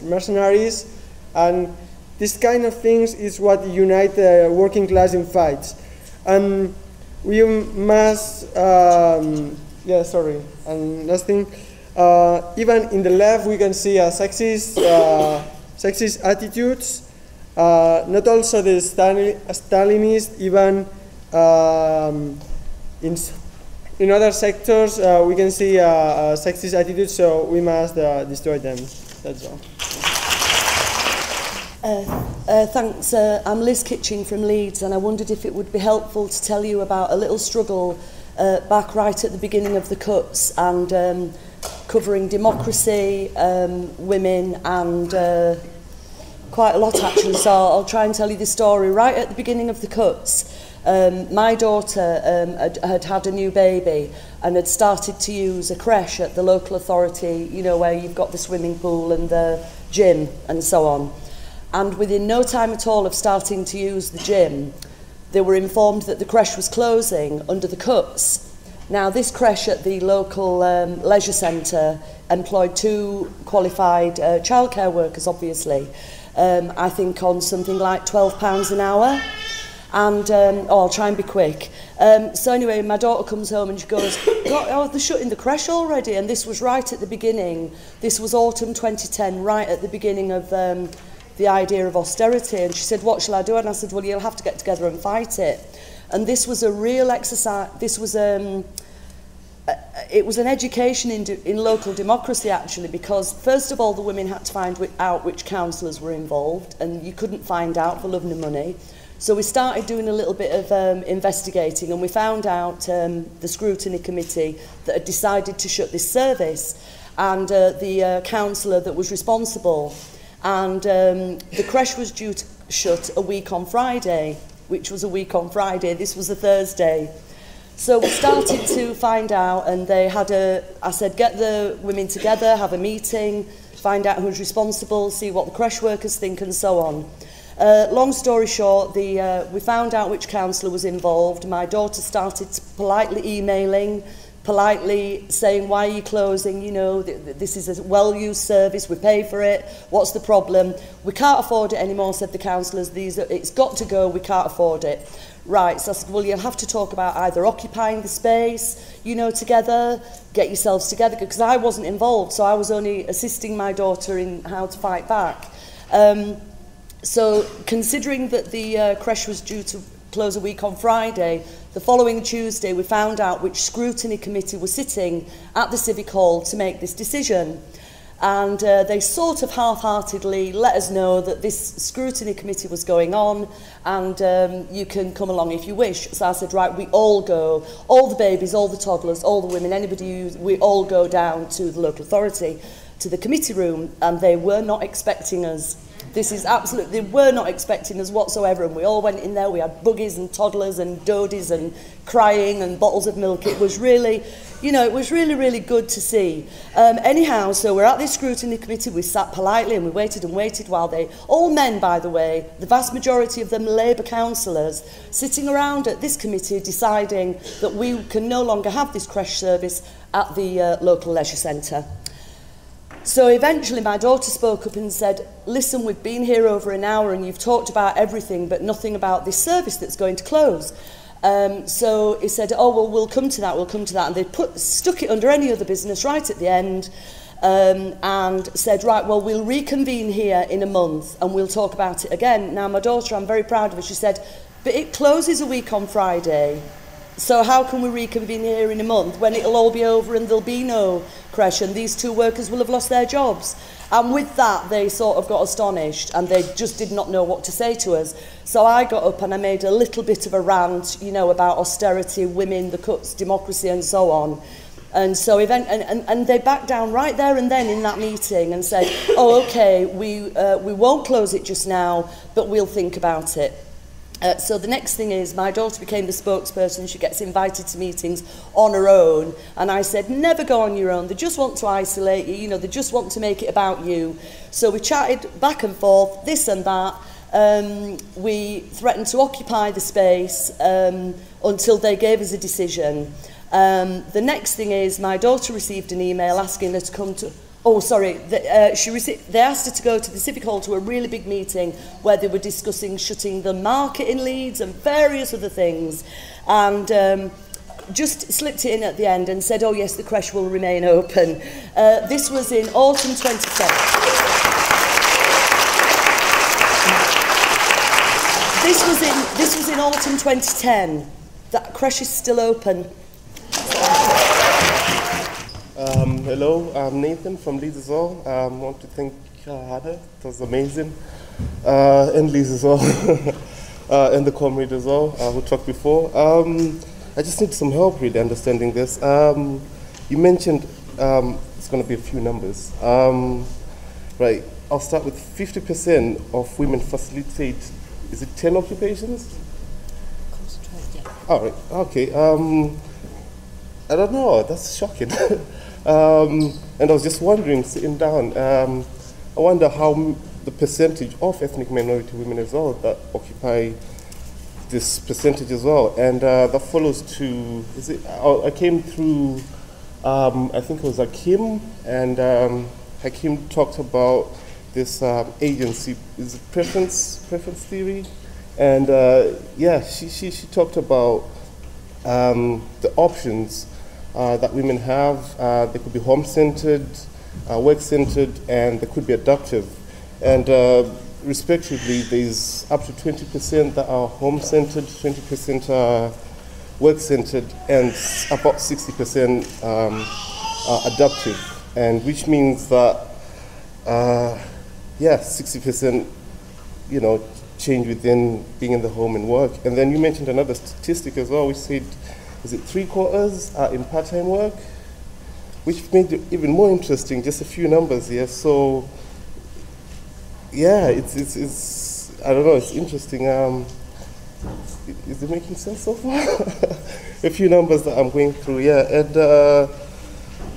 mercenaries, and this kind of things is what unite the working class in fights. And we must, And last thing, even in the left we can see sexist attitudes. Not also the Stalinist, even in other sectors we can see sexist attitudes, so we must destroy them. That's all. Thanks. I'm Liz Kitching from Leeds, and I wondered if it would be helpful to tell you about a little struggle back right at the beginning of the cuts, and covering democracy, women, and quite a lot actually. So I'll try and tell you the story. Right at the beginning of the cuts, my daughter had a new baby and had started to use a creche at the local authority, you know, where you've got the swimming pool and the gym and so on. And within no time at all of starting to use the gym, they were informed that the creche was closing under the cuts. Now, this creche at the local leisure centre employed 2 qualified childcare workers, obviously, I think on something like £12 an hour. And I'll try and be quick. So anyway, my daughter comes home and she goes, "God, they're shutting the creche already." And this was right at the beginning. This was autumn 2010, right at the beginning of the idea of austerity. And she said, "What shall I do?" And I said, "Well, you'll have to get together and fight it." And this was a real exercise. This was it was an education in local democracy, actually, because first of all, the women had to find out which councillors were involved, and you couldn't find out for love nor money. So we started doing a little bit of investigating, and we found out the scrutiny committee that had decided to shut this service, and the councillor that was responsible. And the creche was due to shut a week on Friday, which was a week on Friday. This was a Thursday. So we started to find out, and they had I said, get the women together, have a meeting, find out who's responsible, see what the creche workers think, and so on. Long story short, we found out which councillor was involved. My daughter started politely emailing, politely saying, "Why are you closing? You know, this is a well-used service, we pay for it, what's the problem? We can't afford it anymore," said the councillors. "It's got to go, we can't afford it." Right, so I said, "Well, you'll have to talk about either occupying the space, you know, together, get yourselves together," because I wasn't involved, so I was only assisting my daughter in how to fight back. So considering that the creche was due to close a week on Friday, the following Tuesday we found out which scrutiny committee was sitting at the Civic Hall to make this decision. And they sort of half-heartedly let us know that this scrutiny committee was going on, and you can come along if you wish. So I said, right, we all go, all the babies, all the toddlers, all the women, anybody, we all go down to the local authority, to the committee room, and they were not expecting us. This is absolutely, they were not expecting us whatsoever, and we all went in there. We had buggies and toddlers and dodies and crying and bottles of milk. It was really, you know, it was really, really good to see. Anyhow, so we're at this scrutiny committee. We sat politely and we waited and waited while they, all men by the way, the vast majority of them Labour councillors, sitting around at this committee deciding that we can no longer have this creche service at the local leisure centre. So eventually my daughter spoke up and said, "Listen, we've been here over an hour and you've talked about everything but nothing about this service that's going to close." So he said, "Oh, well, we'll come to that, And they stuck it under any other business right at the end, and said, "Right, well, we'll reconvene here in a month and we'll talk about it again." Now, my daughter, I'm very proud of her, she said, "But it closes a week on Friday." So how can we reconvene here in a month when it'll all be over and there'll be no creche and these 2 workers will have lost their jobs? And with that, they sort of got astonished and they just did not know what to say to us. So I got up and I made a little bit of a rant, you know, about austerity, women, the cuts, democracy and so on. And so and they backed down right there and then in that meeting and said, oh, okay, we won't close it just now, but we'll think about it. So the next thing is my daughter became the spokesperson. She gets invited to meetings on her own. And I said, never go on your own. They just want to isolate you. You know, they just want to make it about you. So we chatted back and forth, this and that. We threatened to occupy the space until they gave us a decision. The next thing is my daughter received an email asking her to come to... Oh, sorry, they asked her to go to the Civic Hall to a really big meeting where they were discussing shutting the market in Leeds and various other things. And just slipped it in at the end and said, oh yes, the creche will remain open. This was in autumn 2010. This was in autumn 2010. That creche is still open. Hello, I'm Nathan from Leeds as well. I want to thank Hanah, it was amazing. And Leeds as well, and the comrade as well, who talked before. I just need some help really understanding this. You mentioned it's going to be a few numbers. Right, I'll start with 50% of women facilitate, is it 10 occupations? Concentrate, yeah. All right, okay. I don't know, that's shocking. And I was just wondering, sitting down, I wonder how the percentage of ethnic minority women as well that occupy this percentage as well. And that follows to, I came through, I think it was Hakim, and Hakim talked about this agency, is it preference theory? And yeah, she talked about the options that women have. They could be home-centered, work-centered, and they could be adaptive. And respectively, there's up to 20% that are home-centered, 20% are work-centered, and about 60% are adaptive. And which means that, yeah, 60%, you know, change within being in the home and work. And then you mentioned another statistic as well, which said, is it 3/4 are in part-time work? Which made it even more interesting, just a few numbers here. So, yeah, it's I don't know, it's interesting. Is it making sense so far? A few numbers that I'm going through, yeah. And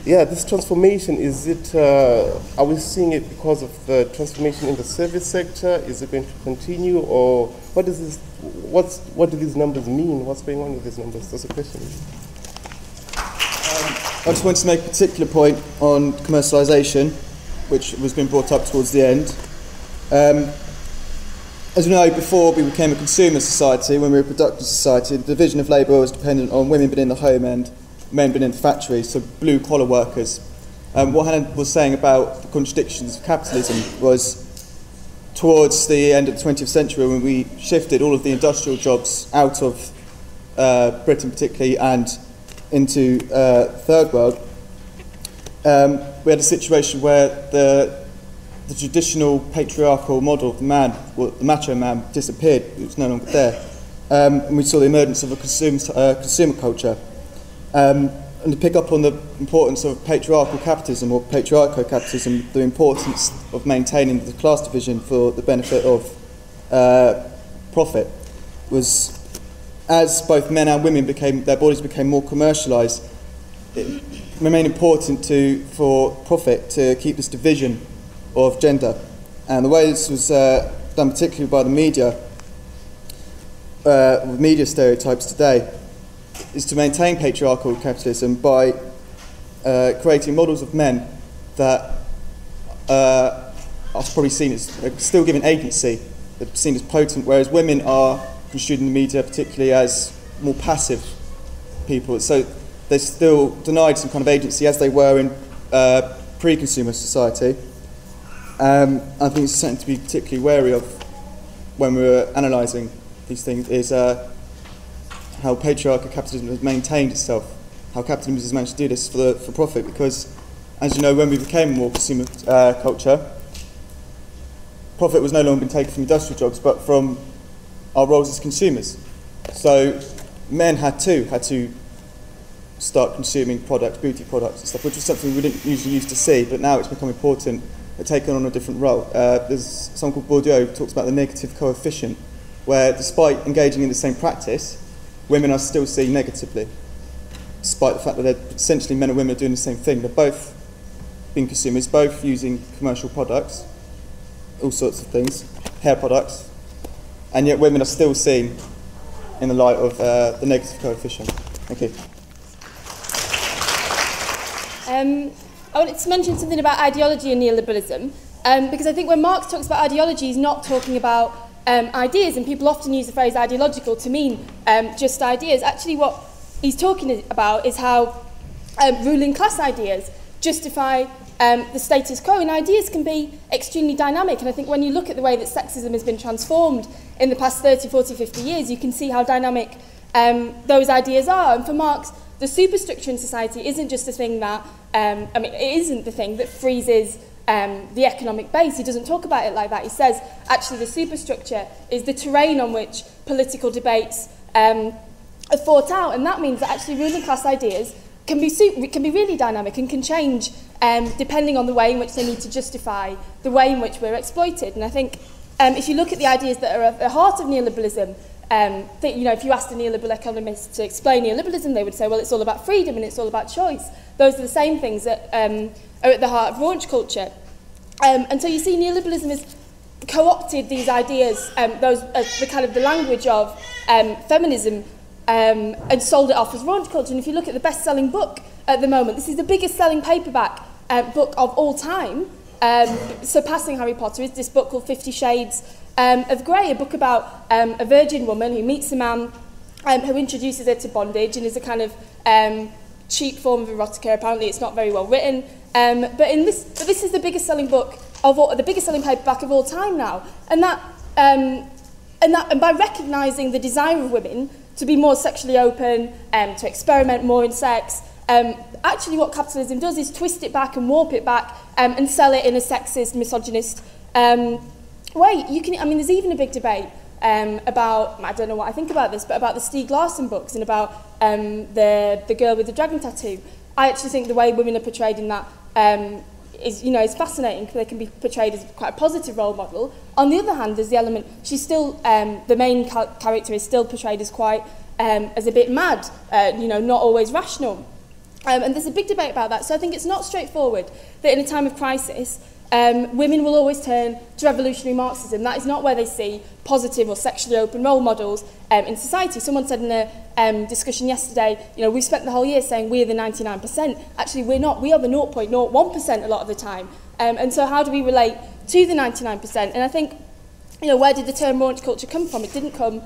yeah, this transformation, is it, are we seeing it because of the transformation in the service sector? Is it going to continue, or what is this? What do these numbers mean? What's going on with these numbers? That's a question. I just wanted to make a particular point on commercialisation, which was being brought up towards the end. As we know, before we became a consumer society, when we were a productive society, the division of labour was dependent on women being in the home and men being in the factories, so blue-collar workers. What Hanah was saying about the contradictions of capitalism was towards the end of the 20th century, when we shifted all of the industrial jobs out of Britain particularly and into third world, we had a situation where the traditional patriarchal model of the man, well, the macho man, disappeared. It was no longer there. And we saw the emergence of a consumer culture. And to pick up on the importance of patriarchal capitalism or patriarcho-capitalism, the importance of maintaining the class division for the benefit of profit, was as both men and women their bodies became more commercialised, it remained important for profit to keep this division of gender. And the way this was done particularly by the media, with media stereotypes today, is to maintain patriarchal capitalism by creating models of men that are probably seen as still given agency, they're seen as potent, whereas women are construed in the media particularly as more passive people. So they're still denied some kind of agency as they were in pre-consumer society. I think it's something to be particularly wary of when we're analysing these things, is how patriarchal capitalism has maintained itself, how capitalism has managed to do this for profit, because, as you know, when we became a more consumer culture, profit was no longer being taken from industrial jobs, but from our roles as consumers. So men had to start consuming products, beauty products and stuff, which was something we didn't usually used to see, but now it's become important. They're taking on a different role. There's someone called Bourdieu who talks about the negative coefficient, where despite engaging in the same practice, women are still seen negatively, despite the fact that they're essentially men and women are doing the same thing. They're both being consumers, both using commercial products, all sorts of things, hair products, and yet women are still seen in the light of the negative coefficient. Thank you. I wanted to mention something about ideology and neoliberalism, because I think when Marx talks about ideology, he's not talking about ideas, and people often use the phrase ideological to mean just ideas. Actually, what he's talking about is how ruling class ideas justify the status quo, and ideas can be extremely dynamic. And I think when you look at the way that sexism has been transformed in the past 30, 40, 50 years, you can see how dynamic those ideas are. And for Marx, the superstructure in society isn't just a thing that, it isn't the thing that freezes the economic base. He doesn't talk about it like that. He says, actually, the superstructure is the terrain on which political debates are fought out. And that means that actually ruling class ideas can be really dynamic and can change depending on the way in which they need to justify the way in which we're exploited. And I think if you look at the ideas that are at the heart of neoliberalism, if you asked a neoliberal economist to explain neoliberalism, they would say, well, it's all about freedom and it's all about choice. Those are the same things that are at the heart of raunch culture. And so you see neoliberalism has co-opted these ideas, the kind of the language of feminism, and sold it off as raunch culture. And if you look at the best-selling book at the moment, this is the biggest-selling paperback book of all time, surpassing Harry Potter, is this book called 50 Shades of Grey, a book about a virgin woman who meets a man who introduces her to bondage and is a kind of cheap form of erotica. Apparently, it's not very well written, but this is the biggest-selling book of all, the biggest-selling paperback of all time now, and by recognising the desire of women to be more sexually open, to experiment more in sex. Actually, what capitalism does is twist it back and warp it back and sell it in a sexist, misogynist way. There's even a big debate about, I don't know what I think about this, but about the Stieg Larsson books and about the girl with the dragon tattoo. I actually think the way women are portrayed in that is fascinating, because they can be portrayed as quite a positive role model. On the other hand, there's the element, she's still, the main character is still portrayed as quite, as a bit mad, not always rational. And there's a big debate about that. So I think it's not straightforward that in a time of crisis, women will always turn to revolutionary Marxism. That is not where they see positive or sexually open role models in society. Someone said in a discussion yesterday, we've spent the whole year saying we're the 99%. Actually, we're not. We are the 0.01% a lot of the time. And so how do we relate to the 99%? And I think, where did the term raunch culture come from? It didn't come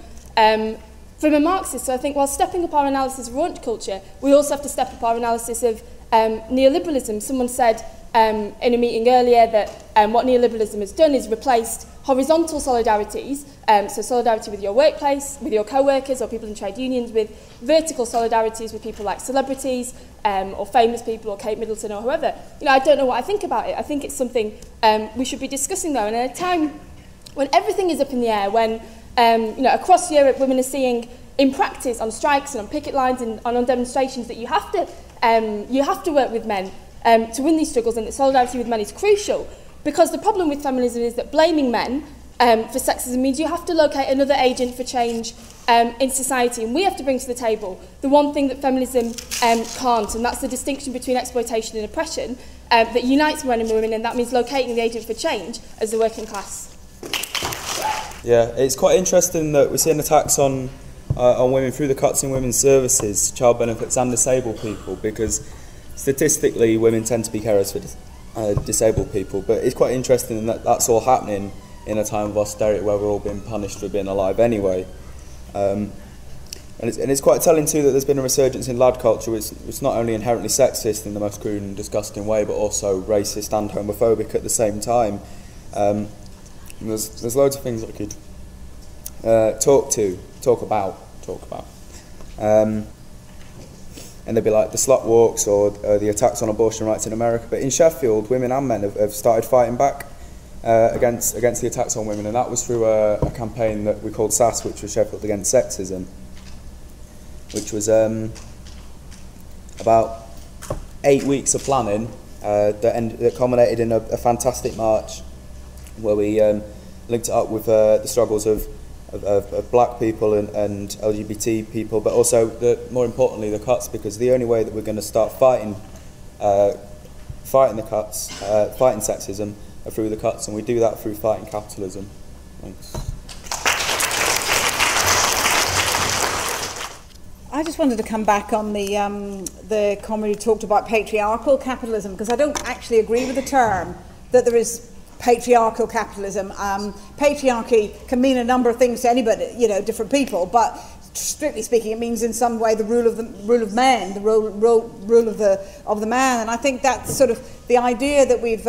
from a Marxist. So I think while stepping up our analysis of raunch culture, we also have to step up our analysis of neoliberalism. Someone said in a meeting earlier that what neoliberalism has done is replaced horizontal solidarities, so solidarity with your workplace, with your co-workers or people in trade unions, with vertical solidarities with people like celebrities or famous people or Kate Middleton or whoever. I don't know what I think about it. I think it's something we should be discussing, though. And at a time when everything is up in the air, when across Europe women are seeing in practice on strikes and on picket lines and on demonstrations that you have to work with men to win these struggles, and that solidarity with men is crucial, because the problem with feminism is that blaming men for sexism means you have to locate another agent for change in society, and we have to bring to the table the one thing that feminism can't, and that's the distinction between exploitation and oppression that unites men and women, and that means locating the agent for change as the working class. Yeah, it's quite interesting that we're seeing attacks on women through the cuts in women's services, child benefits and disabled people, because statistically women tend to be carers for disabled people, but it's quite interesting that that's all happening in a time of austerity where we're all being punished for being alive anyway. And it's quite telling too that there's been a resurgence in lad culture, which is not only inherently sexist in the most crude and disgusting way, but also racist and homophobic at the same time. There's loads of things I could talk about. And they'd be like the slut walks or the attacks on abortion rights in America. But in Sheffield, women and men have started fighting back against the attacks on women, and that was through a campaign that we called SAS, which was Sheffield Against Sexism, which was about 8 weeks of planning that culminated in a fantastic march where we linked it up with the struggles of black people and LGBT people, but also, more importantly, the cuts, because the only way that we're going to start fighting the cuts, fighting sexism, are through the cuts, and we do that through fighting capitalism. Thanks. I just wanted to come back on the comrade who talked about patriarchal capitalism, because I don't actually agree with the term that there is patriarchal capitalism. Patriarchy can mean a number of things to anybody, different people, but strictly speaking, it means in some way the rule of men, the rule of the man. And I think that's sort of the idea that we've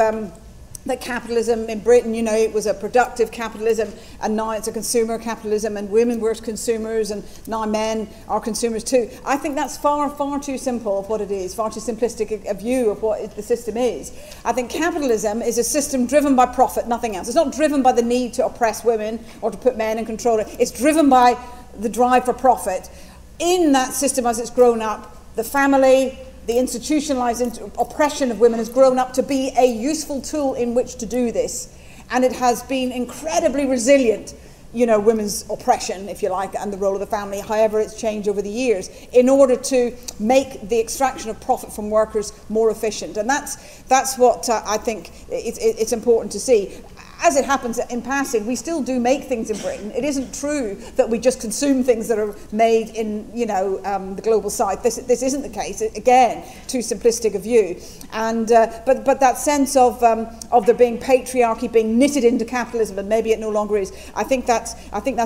that capitalism in Britain, it was a productive capitalism, and now it's a consumer capitalism, and women were consumers, and now men are consumers too. I think that's far, far too simple of what it is, far too simplistic a view of what the system is. I think capitalism is a system driven by profit, nothing else. It's not driven by the need to oppress women or to put men in control. It's driven by the drive for profit. In that system, as it's grown up, the family, the institutionalized oppression of women has grown up to be a useful tool in which to do this. And it has been incredibly resilient, women's oppression, if you like, and the role of the family, however it's changed over the years, in order to make the extraction of profit from workers more efficient. And that's what I think it's important to see. As it happens, in passing, we still do make things in Britain. It isn't true that we just consume things that are made in, the global south. This isn't the case. Again, too simplistic a view. And but that sense of there being patriarchy being knitted into capitalism, and maybe it no longer is. I think that's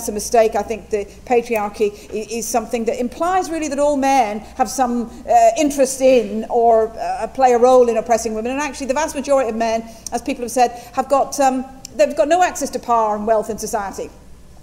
a mistake. I think the patriarchy is something that implies really that all men have some interest in or play a role in oppressing women. And actually, the vast majority of men, as people have said, have got they've got no access to power and wealth in society.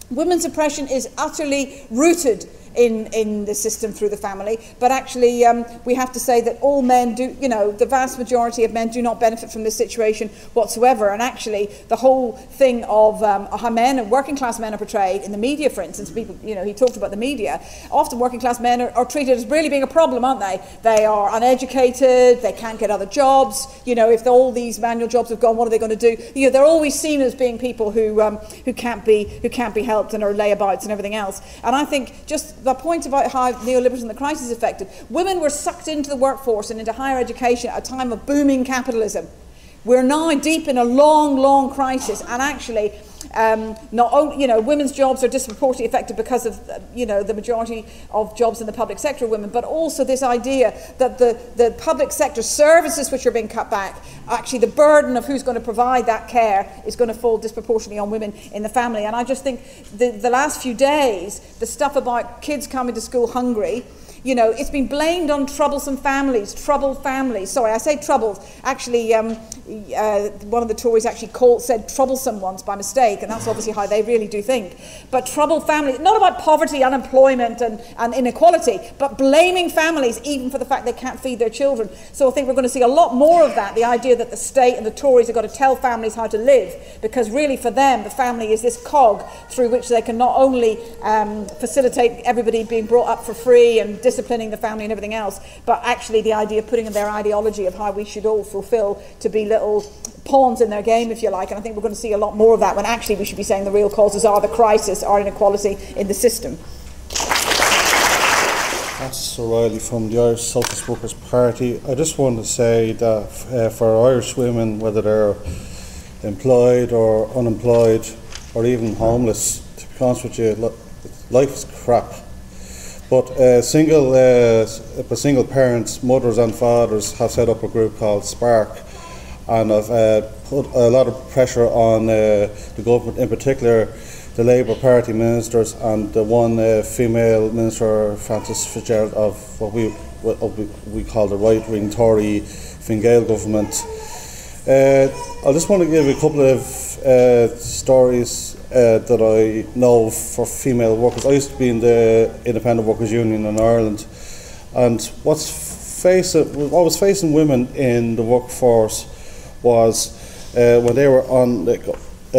Women's oppression is utterly rooted in the system through the family, but actually we have to say that all men do, the vast majority of men do not benefit from this situation whatsoever. And actually the whole thing of how men and working class men are portrayed in the media, for instance, people, he talked about the media, often working class men are treated as really being a problem, aren't they? They are uneducated, they can't get other jobs, if all these manual jobs have gone, what are they going to do? They're always seen as being people who can't be helped and are layabouts and everything else. And I think just the point about how neoliberalism, the crisis affected, women were sucked into the workforce and into higher education at a time of booming capitalism. We're now deep in a long, long crisis, and actually not only, women's jobs are disproportionately affected because of, the majority of jobs in the public sector are women, but also this idea that the public sector services which are being cut back, actually the burden of who's going to provide that care is going to fall disproportionately on women in the family. And I just think the last few days, the stuff about kids coming to school hungry, it's been blamed on troubled families. Sorry, I say troubled. Actually, one of the Tories actually said troublesome once by mistake, and that's obviously how they really do think. But troubled families, not about poverty, unemployment and inequality, but blaming families even for the fact they can't feed their children. So I think we're going to see a lot more of that, the idea that the state and the Tories have got to tell families how to live, because really for them, the family is this cog through which they can not only facilitate everybody being brought up for free and disciplining the family and everything else, but actually the idea of putting in their ideology of how we should all fulfill to be little pawns in their game, if you like. And I think we're going to see a lot more of that, when actually we should be saying the real causes are the crisis, are inequality in the system. That's O'Reilly from the Irish Socialist Workers' Party. I just want to say that for Irish women, whether they're employed or unemployed or even homeless, to be honest with you, life is crap. But single parents, mothers and fathers have set up a group called Spark, and I've put a lot of pressure on the government, in particular the Labour Party ministers and the one female minister, Frances Fitzgerald, of what we call the right-wing Tory Fine Gael government. I just want to give a couple of stories that I know for female workers. I used to be in the Independent Workers' Union in Ireland, and what was facing women in the workforce was when they were on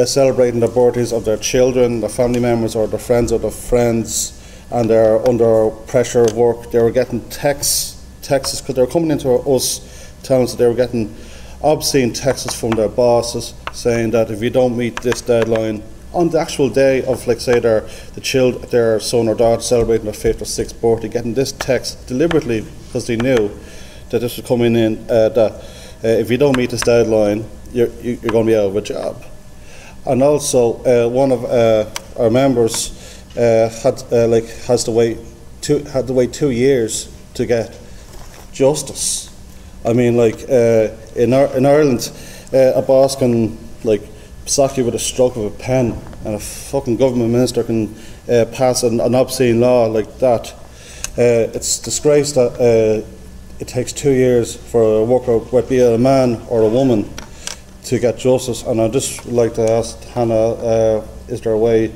celebrating the birthdays of their children, their family members, or their friends of their friends, and they're under pressure of work. They were getting texts because they were coming into us telling us that they were getting obscene texts from their bosses saying that if you don't meet this deadline on the actual day of, like, say, their son or daughter celebrating their 5th or 6th birthday, getting this text deliberately because they knew that this was coming in, that if you don't meet this deadline, you're going to be out of a job. And also, one of our members had to wait 2 years to get justice. I mean, like, in Ireland, a boss can, like, sack you with a stroke of a pen, and a fucking government minister can pass an obscene law like that. It's disgrace that it takes 2 years for a worker, whether it be a man or a woman, to get justice. And I'd just like to ask Hanah, is there a way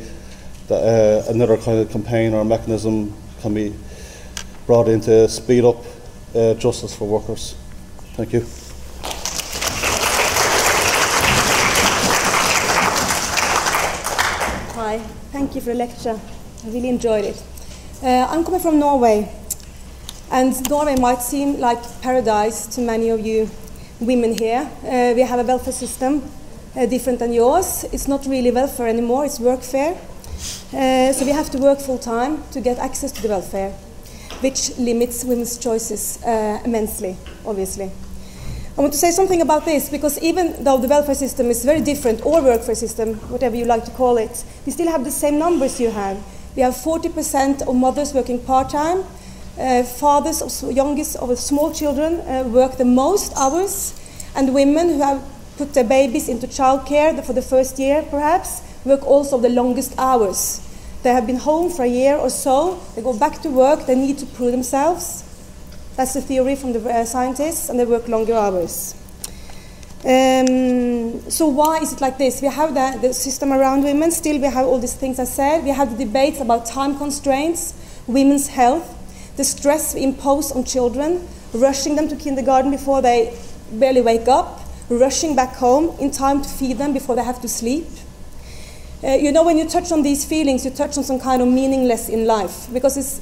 that another kind of campaign or mechanism can be brought in to speed up justice for workers? Thank you. Hi, thank you for the lecture. I really enjoyed it. I'm coming from Norway, and Norway might seem like paradise to many of you women here. We have a welfare system different than yours. It's not really welfare anymore, it's workfare. So we have to work full time to get access to the welfare, which limits women's choices immensely, obviously. I want to say something about this, because even though the welfare system is very different, or workfare system, whatever you like to call it, we still have the same numbers you have. We have 40% of mothers working part-time. Fathers of youngest of small children work the most hours, and women who have put their babies into childcare for the first year, perhaps, work also the longest hours. They have been home for a year or so, they go back to work, they need to prove themselves. That's the theory from the scientists, and they work longer hours. So why is it like this? We have the system around women, still we have all these things I said. We have the debates about time constraints, women's health, the stress we impose on children, rushing them to kindergarten before they barely wake up, rushing back home in time to feed them before they have to sleep. You know, when you touch on these feelings, you touch on some kind of meaningless in life, because it's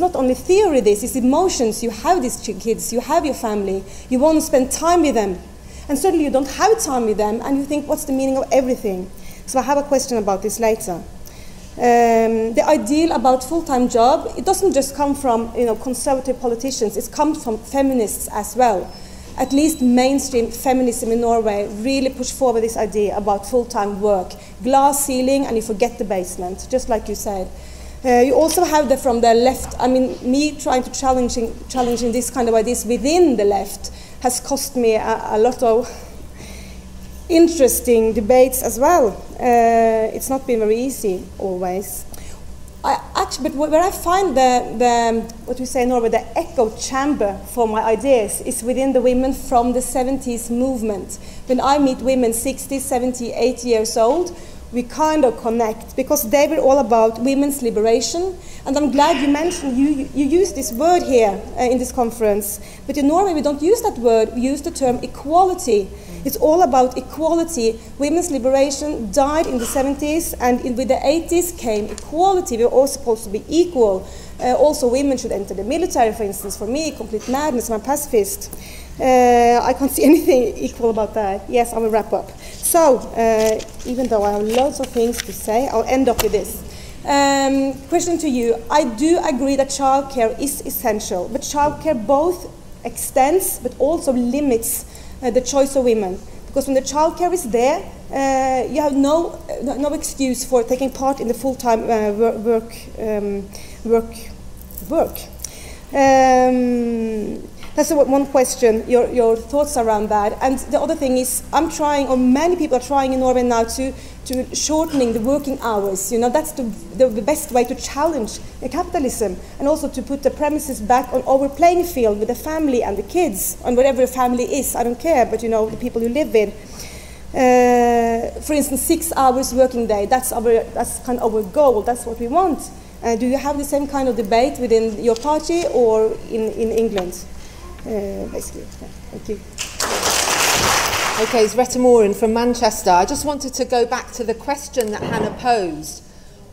not only theory, it's emotions. You have these kids, you have your family, you want to spend time with them, and suddenly you don't have time with them, and you think, what's the meaning of everything? So I have a question about this later. The ideal about full-time job, it doesn't just come from conservative politicians, it comes from feminists as well. At least mainstream feminism in Norway really pushed forward this idea about full-time work, glass ceiling, and you forget the basement, just like you said. You also have from the left. I mean, me trying to challenging this kind of ideas within the left has cost me a lot of interesting debates as well. It's not been very easy always. But where I find what we say in Norway, the echo chamber for my ideas is within the women from the 70s movement. When I meet women 60, 70, 80 years old, we kind of connect, because they were all about women's liberation. And I'm glad you mentioned, you used this word here in this conference. But in Norway, we don't use that word, we use the term equality. It's all about equality. Women's liberation died in the 70s, and with the 80s came equality. We were all supposed to be equal. Also, women should enter the military, for instance. For me, complete madness, I'm a pacifist. I can't see anything equal about that. Yes, I will wrap up. So, even though I have lots of things to say, I'll end up with this. Question to you. I do agree that childcare is essential, but childcare both extends but also limits the choice of women. Because when the childcare is there, you have no excuse for taking part in the full-time work. That's one question, your thoughts around that. And the other thing is, I'm trying, or many people are trying in Norway now to shortening the working hours. You know, that's the best way to challenge the capitalism, and also to put the premises back on our playing field with the family and the kids, and whatever a family is, I don't care, but you know, the people you live with. For instance, 6 hours working day, that's kind of our goal, that's what we want. Do you have the same kind of debate within your party or in England? Basically, yeah. Thank you. Okay, it's Retta Morin from Manchester. I just wanted to go back to the question that Hanah posed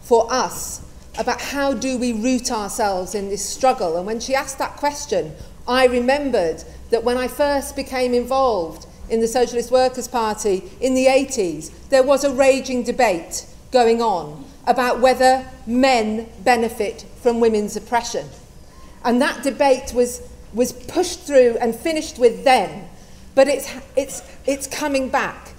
for us about how do we root ourselves in this struggle. And when she asked that question, I remembered that when I first became involved in the Socialist Workers' Party in the 80s, there was a raging debate going on about whether men benefit from women's oppression. And that debate was pushed through and finished with then, but it's coming back.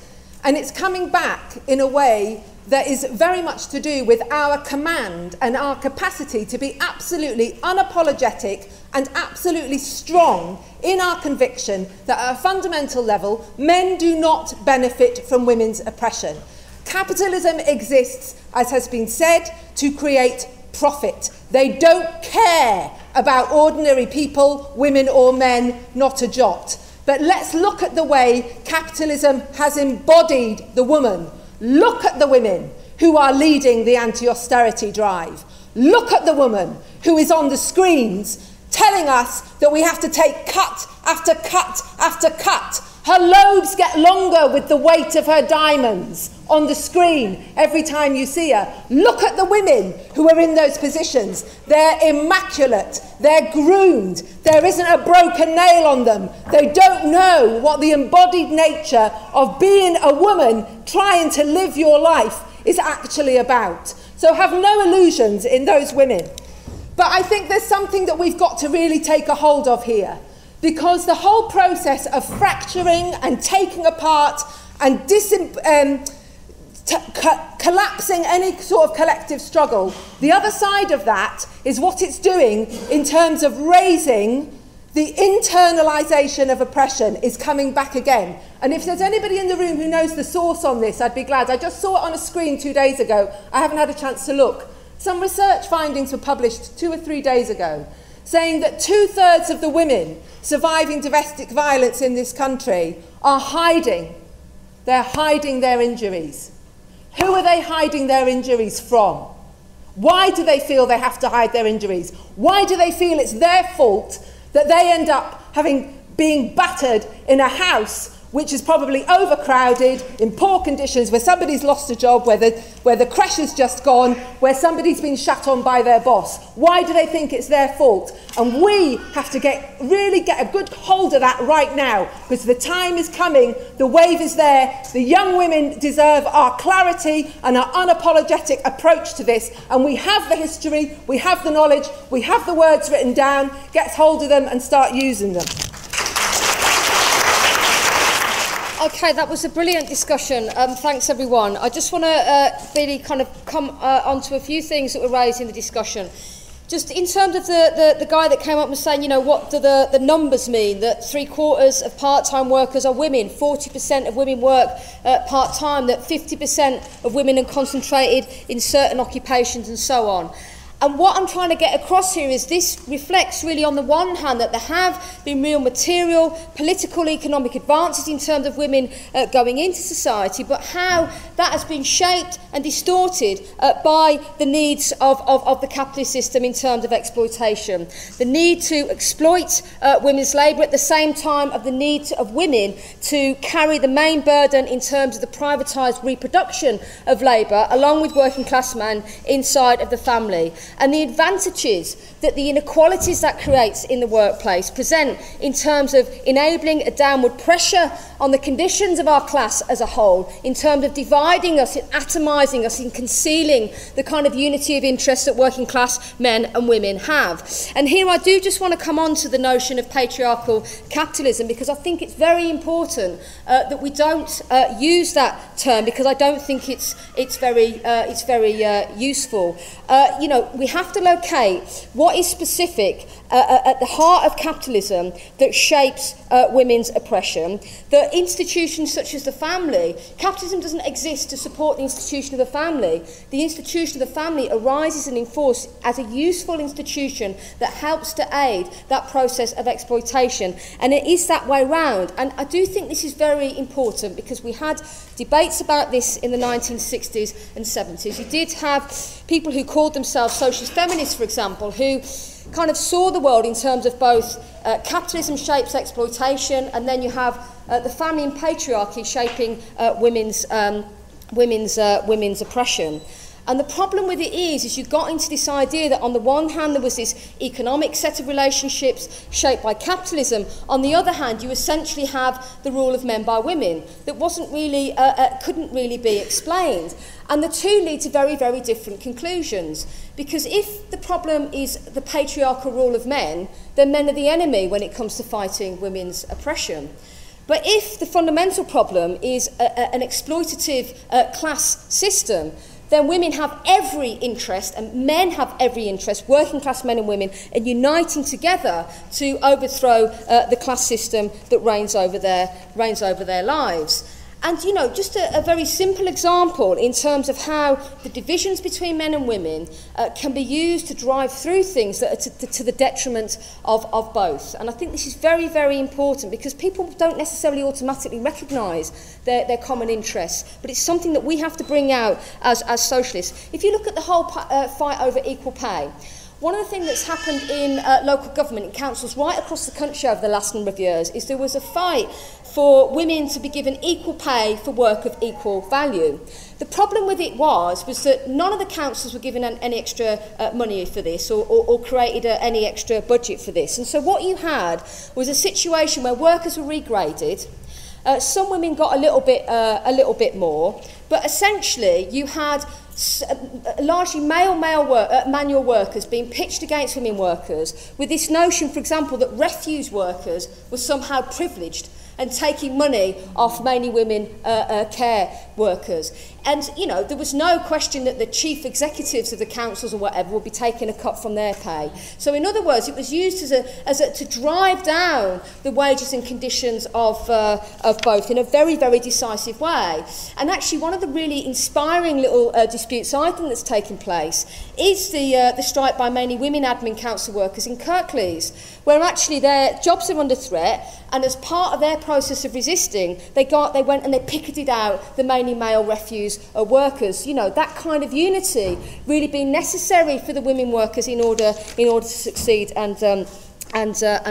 And it's coming back in a way that is very much to do with our command and our capacity to be absolutely unapologetic and absolutely strong in our conviction that at a fundamental level, men do not benefit from women's oppression. Capitalism exists, as has been said, to create profit. They don't care about ordinary people, women or men, not a jot. But let's look at the way capitalism has embodied the woman. Look at the women who are leading the anti-austerity drive. Look at the woman who is on the screens telling us that we have to take cut after cut after cut. Her lobes get longer with the weight of her diamonds on the screen every time you see her. Look at the women who are in those positions. They're immaculate. They're groomed. There isn't a broken nail on them. They don't know what the embodied nature of being a woman trying to live your life is actually about. So have no illusions in those women. But I think there's something that we've got to really take a hold of here. Because the whole process of fracturing and taking apart and collapsing any sort of collective struggle, the other side of that is what it's doing in terms of raising the internalisation of oppression is coming back again. And if there's anybody in the room who knows the source on this, I'd be glad. I just saw it on a screen 2 days ago. I haven't had a chance to look. Some research findings were published 2 or 3 days ago, saying that 2/3 of the women surviving domestic violence in this country are hiding. They're hiding their injuries. Who are they hiding their injuries from? Why do they feel they have to hide their injuries? Why do they feel it's their fault that they end up being battered in a house which is probably overcrowded, in poor conditions, where somebody's lost a job, where the crash has just gone, where somebody's been shut on by their boss? Why do they think it's their fault? And we have to really get a good hold of that right now, because the time is coming, the wave is there, the young women deserve our clarity and our unapologetic approach to this, and we have the history, we have the knowledge, we have the words written down. Get hold of them and start using them. Okay, that was a brilliant discussion. Thanks, everyone. I just want to really kind of come onto a few things that were raised in the discussion. Just in terms of the guy that came up and saying, you know, what do the numbers mean? That 3/4 of part-time workers are women, 40% of women work part-time, that 50% of women are concentrated in certain occupations and so on. And what I'm trying to get across here is this reflects really on the one hand that there have been real material, political, economic advances in terms of women going into society, but how that has been shaped and distorted by the needs of the capitalist system in terms of exploitation. The need to exploit women's labour at the same time of the need of women to carry the main burden in terms of the privatised reproduction of labour, along with working class men inside of the family. And the advantages that the inequalities that creates in the workplace present in terms of enabling a downward pressure on the conditions of our class as a whole, in terms of dividing us, in atomising us, in concealing the kind of unity of interest that working class men and women have. And here I do just want to come on to the notion of patriarchal capitalism, because I think it's very important that we don't use that term, because I don't think it's very useful. You know, we have to locate what is specific at the heart of capitalism that shapes women's oppression, that institutions such as the family, capitalism doesn't exist to support the institution of the family. The institution of the family arises and enforced as a useful institution that helps to aid that process of exploitation. And it is that way round. And I do think this is very important, because we had debates about this in the 1960s and 70s. You did have people who called themselves socialist feminists, for example, who kind of saw the world in terms of both capitalism shapes exploitation, and then you have the family and patriarchy shaping women's oppression. And the problem with it is you got into this idea that on the one hand there was this economic set of relationships shaped by capitalism, on the other hand you essentially have the rule of men by women that wasn't really, couldn't really be explained. And the two lead to very, very different conclusions. Because if the problem is the patriarchal rule of men, then men are the enemy when it comes to fighting women's oppression. But if the fundamental problem is an exploitative class system, then women have every interest, and men have every interest, working class men and women, in uniting together to overthrow the class system that reigns over their lives. And, you know, just a very simple example in terms of how the divisions between men and women can be used to drive through things that are to the detriment of both. And I think this is very, very important, because people don't necessarily automatically recognise their common interests, but it's something that we have to bring out as socialists. If you look at the whole fight over equal pay, one of the things that's happened in local government, in councils right across the country over the last number of years, is there was a fight for women to be given equal pay for work of equal value. The problem with it was that none of the councils were given any extra money for this, or created any extra budget for this. And so what you had was a situation where workers were regraded. Some women got a little bit more, but essentially you had largely manual workers being pitched against women workers, with this notion, for example, that refuse workers were somehow privileged and taking money off mainly women care workers. And, you know, there was no question that the chief executives of the councils or whatever would be taking a cut from their pay. So, in other words, it was used to drive down the wages and conditions of both in a very, very decisive way. And actually, one of the really inspiring little disputes I think that's taken place is the strike by mainly women admin council workers in Kirklees, where actually their jobs are under threat, and as part of their process of resisting, they went and they picketed out the mainly male refuse workers. You know, that kind of unity really being necessary for the women workers in order to succeed and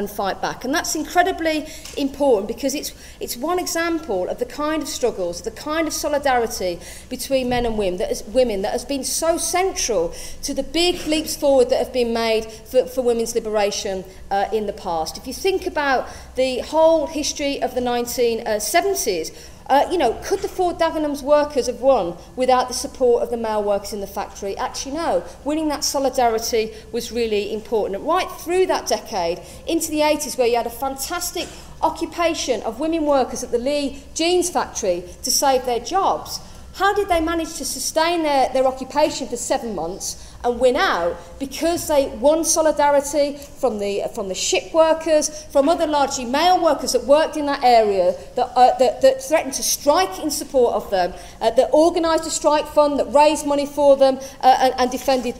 fight back. And that's incredibly important, because it's one example of the kind of struggles, the kind of solidarity between men and women that has been so central to the big leaps forward that have been made for women's liberation in the past. If you think about the whole history of the 1970s, you know, could the Ford Dagenham's workers have won without the support of the male workers in the factory? Actually, no. Winning that solidarity was really important. And right through that decade, into the 80s, where you had a fantastic occupation of women workers at the Lee jeans factory to save their jobs, how did they manage to sustain their occupation for 7 months and win out? Because they won solidarity from the ship workers, from other largely male workers that worked in that area, that threatened to strike in support of them, that organised a strike fund, that raised money for them, and defended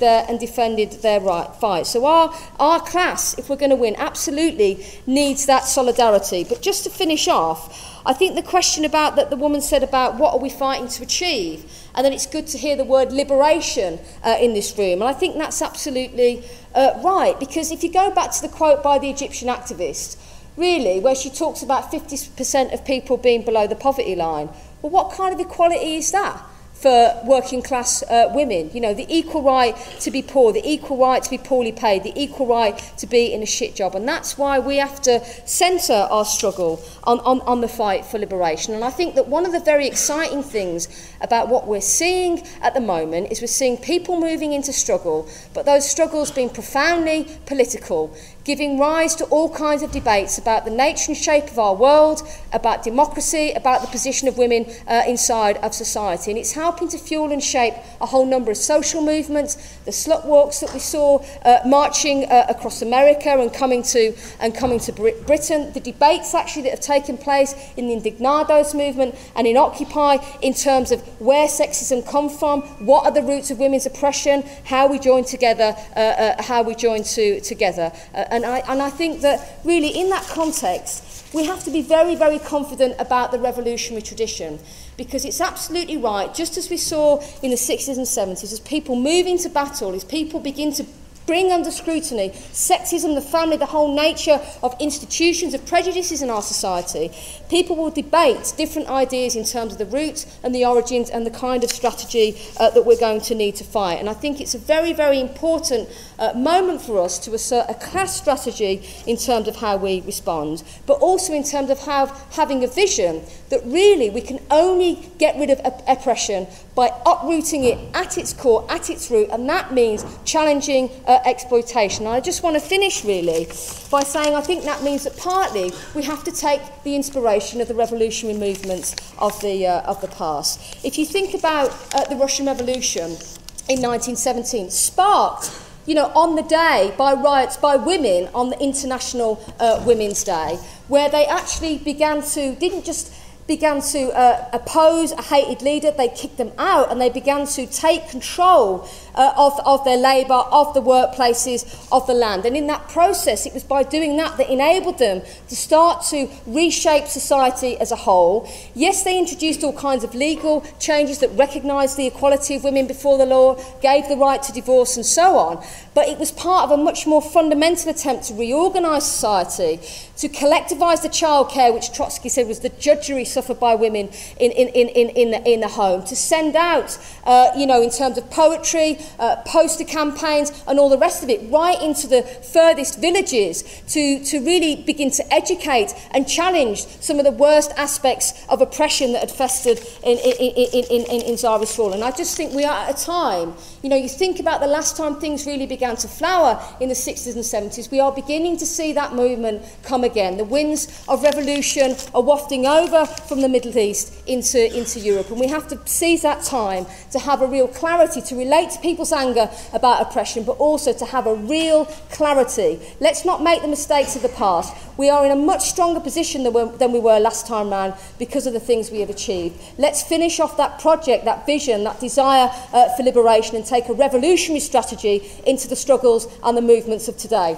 their fight. So our class, if we're going to win, absolutely needs that solidarity. But just to finish off, I think the question about that the woman said about what are we fighting to achieve, and then it's good to hear the word liberation in this room, and I think that's absolutely right, because if you go back to the quote by the Egyptian activist, really, where she talks about 50% of people being below the poverty line, well, what kind of equality is that for working class women? You know, the equal right to be poor, the equal right to be poorly paid, the equal right to be in a shit job. And that's why we have to centre our struggle on the fight for liberation. And I think that one of the very exciting things about what we're seeing at the moment is we're seeing people moving into struggle, but those struggles being profoundly political. giving rise to all kinds of debates about the nature and shape of our world, about democracy, about the position of women inside of society. And it's helping to fuel and shape a whole number of social movements, the slut walks that we saw marching across America and coming to Britain, the debates actually that have taken place in the Indignados movement and in Occupy in terms of where sexism comes from, what are the roots of women's oppression, how we join together, together. And I think that really in that context, we have to be very, very confident about the revolutionary tradition, because it's absolutely right, just as we saw in the 60s and 70s, as people move into battle, as people begin to bring under scrutiny sexism, the family, the whole nature of institutions, of prejudices in our society, people will debate different ideas in terms of the roots and the origins and the kind of strategy that we're going to need to fight. And I think it's a very, very important moment for us to assert a class strategy in terms of how we respond, but also in terms of having a vision that really we can only get rid of oppression by uprooting it at its core, at its root, and that means challenging exploitation. And I just want to finish really by saying I think that means that partly we have to take the inspiration of the revolutionary movements of the past. If you think about the Russian Revolution in 1917, sparked, you know, on the day by riots by women on the International Women's Day, where they actually began to oppose a hated leader, they kicked them out, and they began to take control of their labour, of the workplaces, of the land. And in that process, it was by doing that that enabled them to start to reshape society as a whole. Yes, they introduced all kinds of legal changes that recognised the equality of women before the law, gave the right to divorce and so on, but it was part of a much more fundamental attempt to reorganise society, to collectivise the childcare, which Trotsky said was the drudgery suffered by women in the home, to send out, in terms of poetry, poster campaigns and all the rest of it, right into the furthest villages to really begin to educate and challenge some of the worst aspects of oppression that had festered in Tsarist rule. And I just think we are at a time, you think about the last time things really began to flower in the 60s and 70s, we are beginning to see that movement come again. The winds of revolution are wafting over from the Middle East into Europe, and we have to seize that time to have a real clarity, to relate to people's anger about oppression, but also to have a real clarity. Let's not make the mistakes of the past. We are in a much stronger position than we were last time round because of the things we have achieved. Let's finish off that project, that vision, that desire for liberation, and take a revolutionary strategy into the struggles and the movements of today.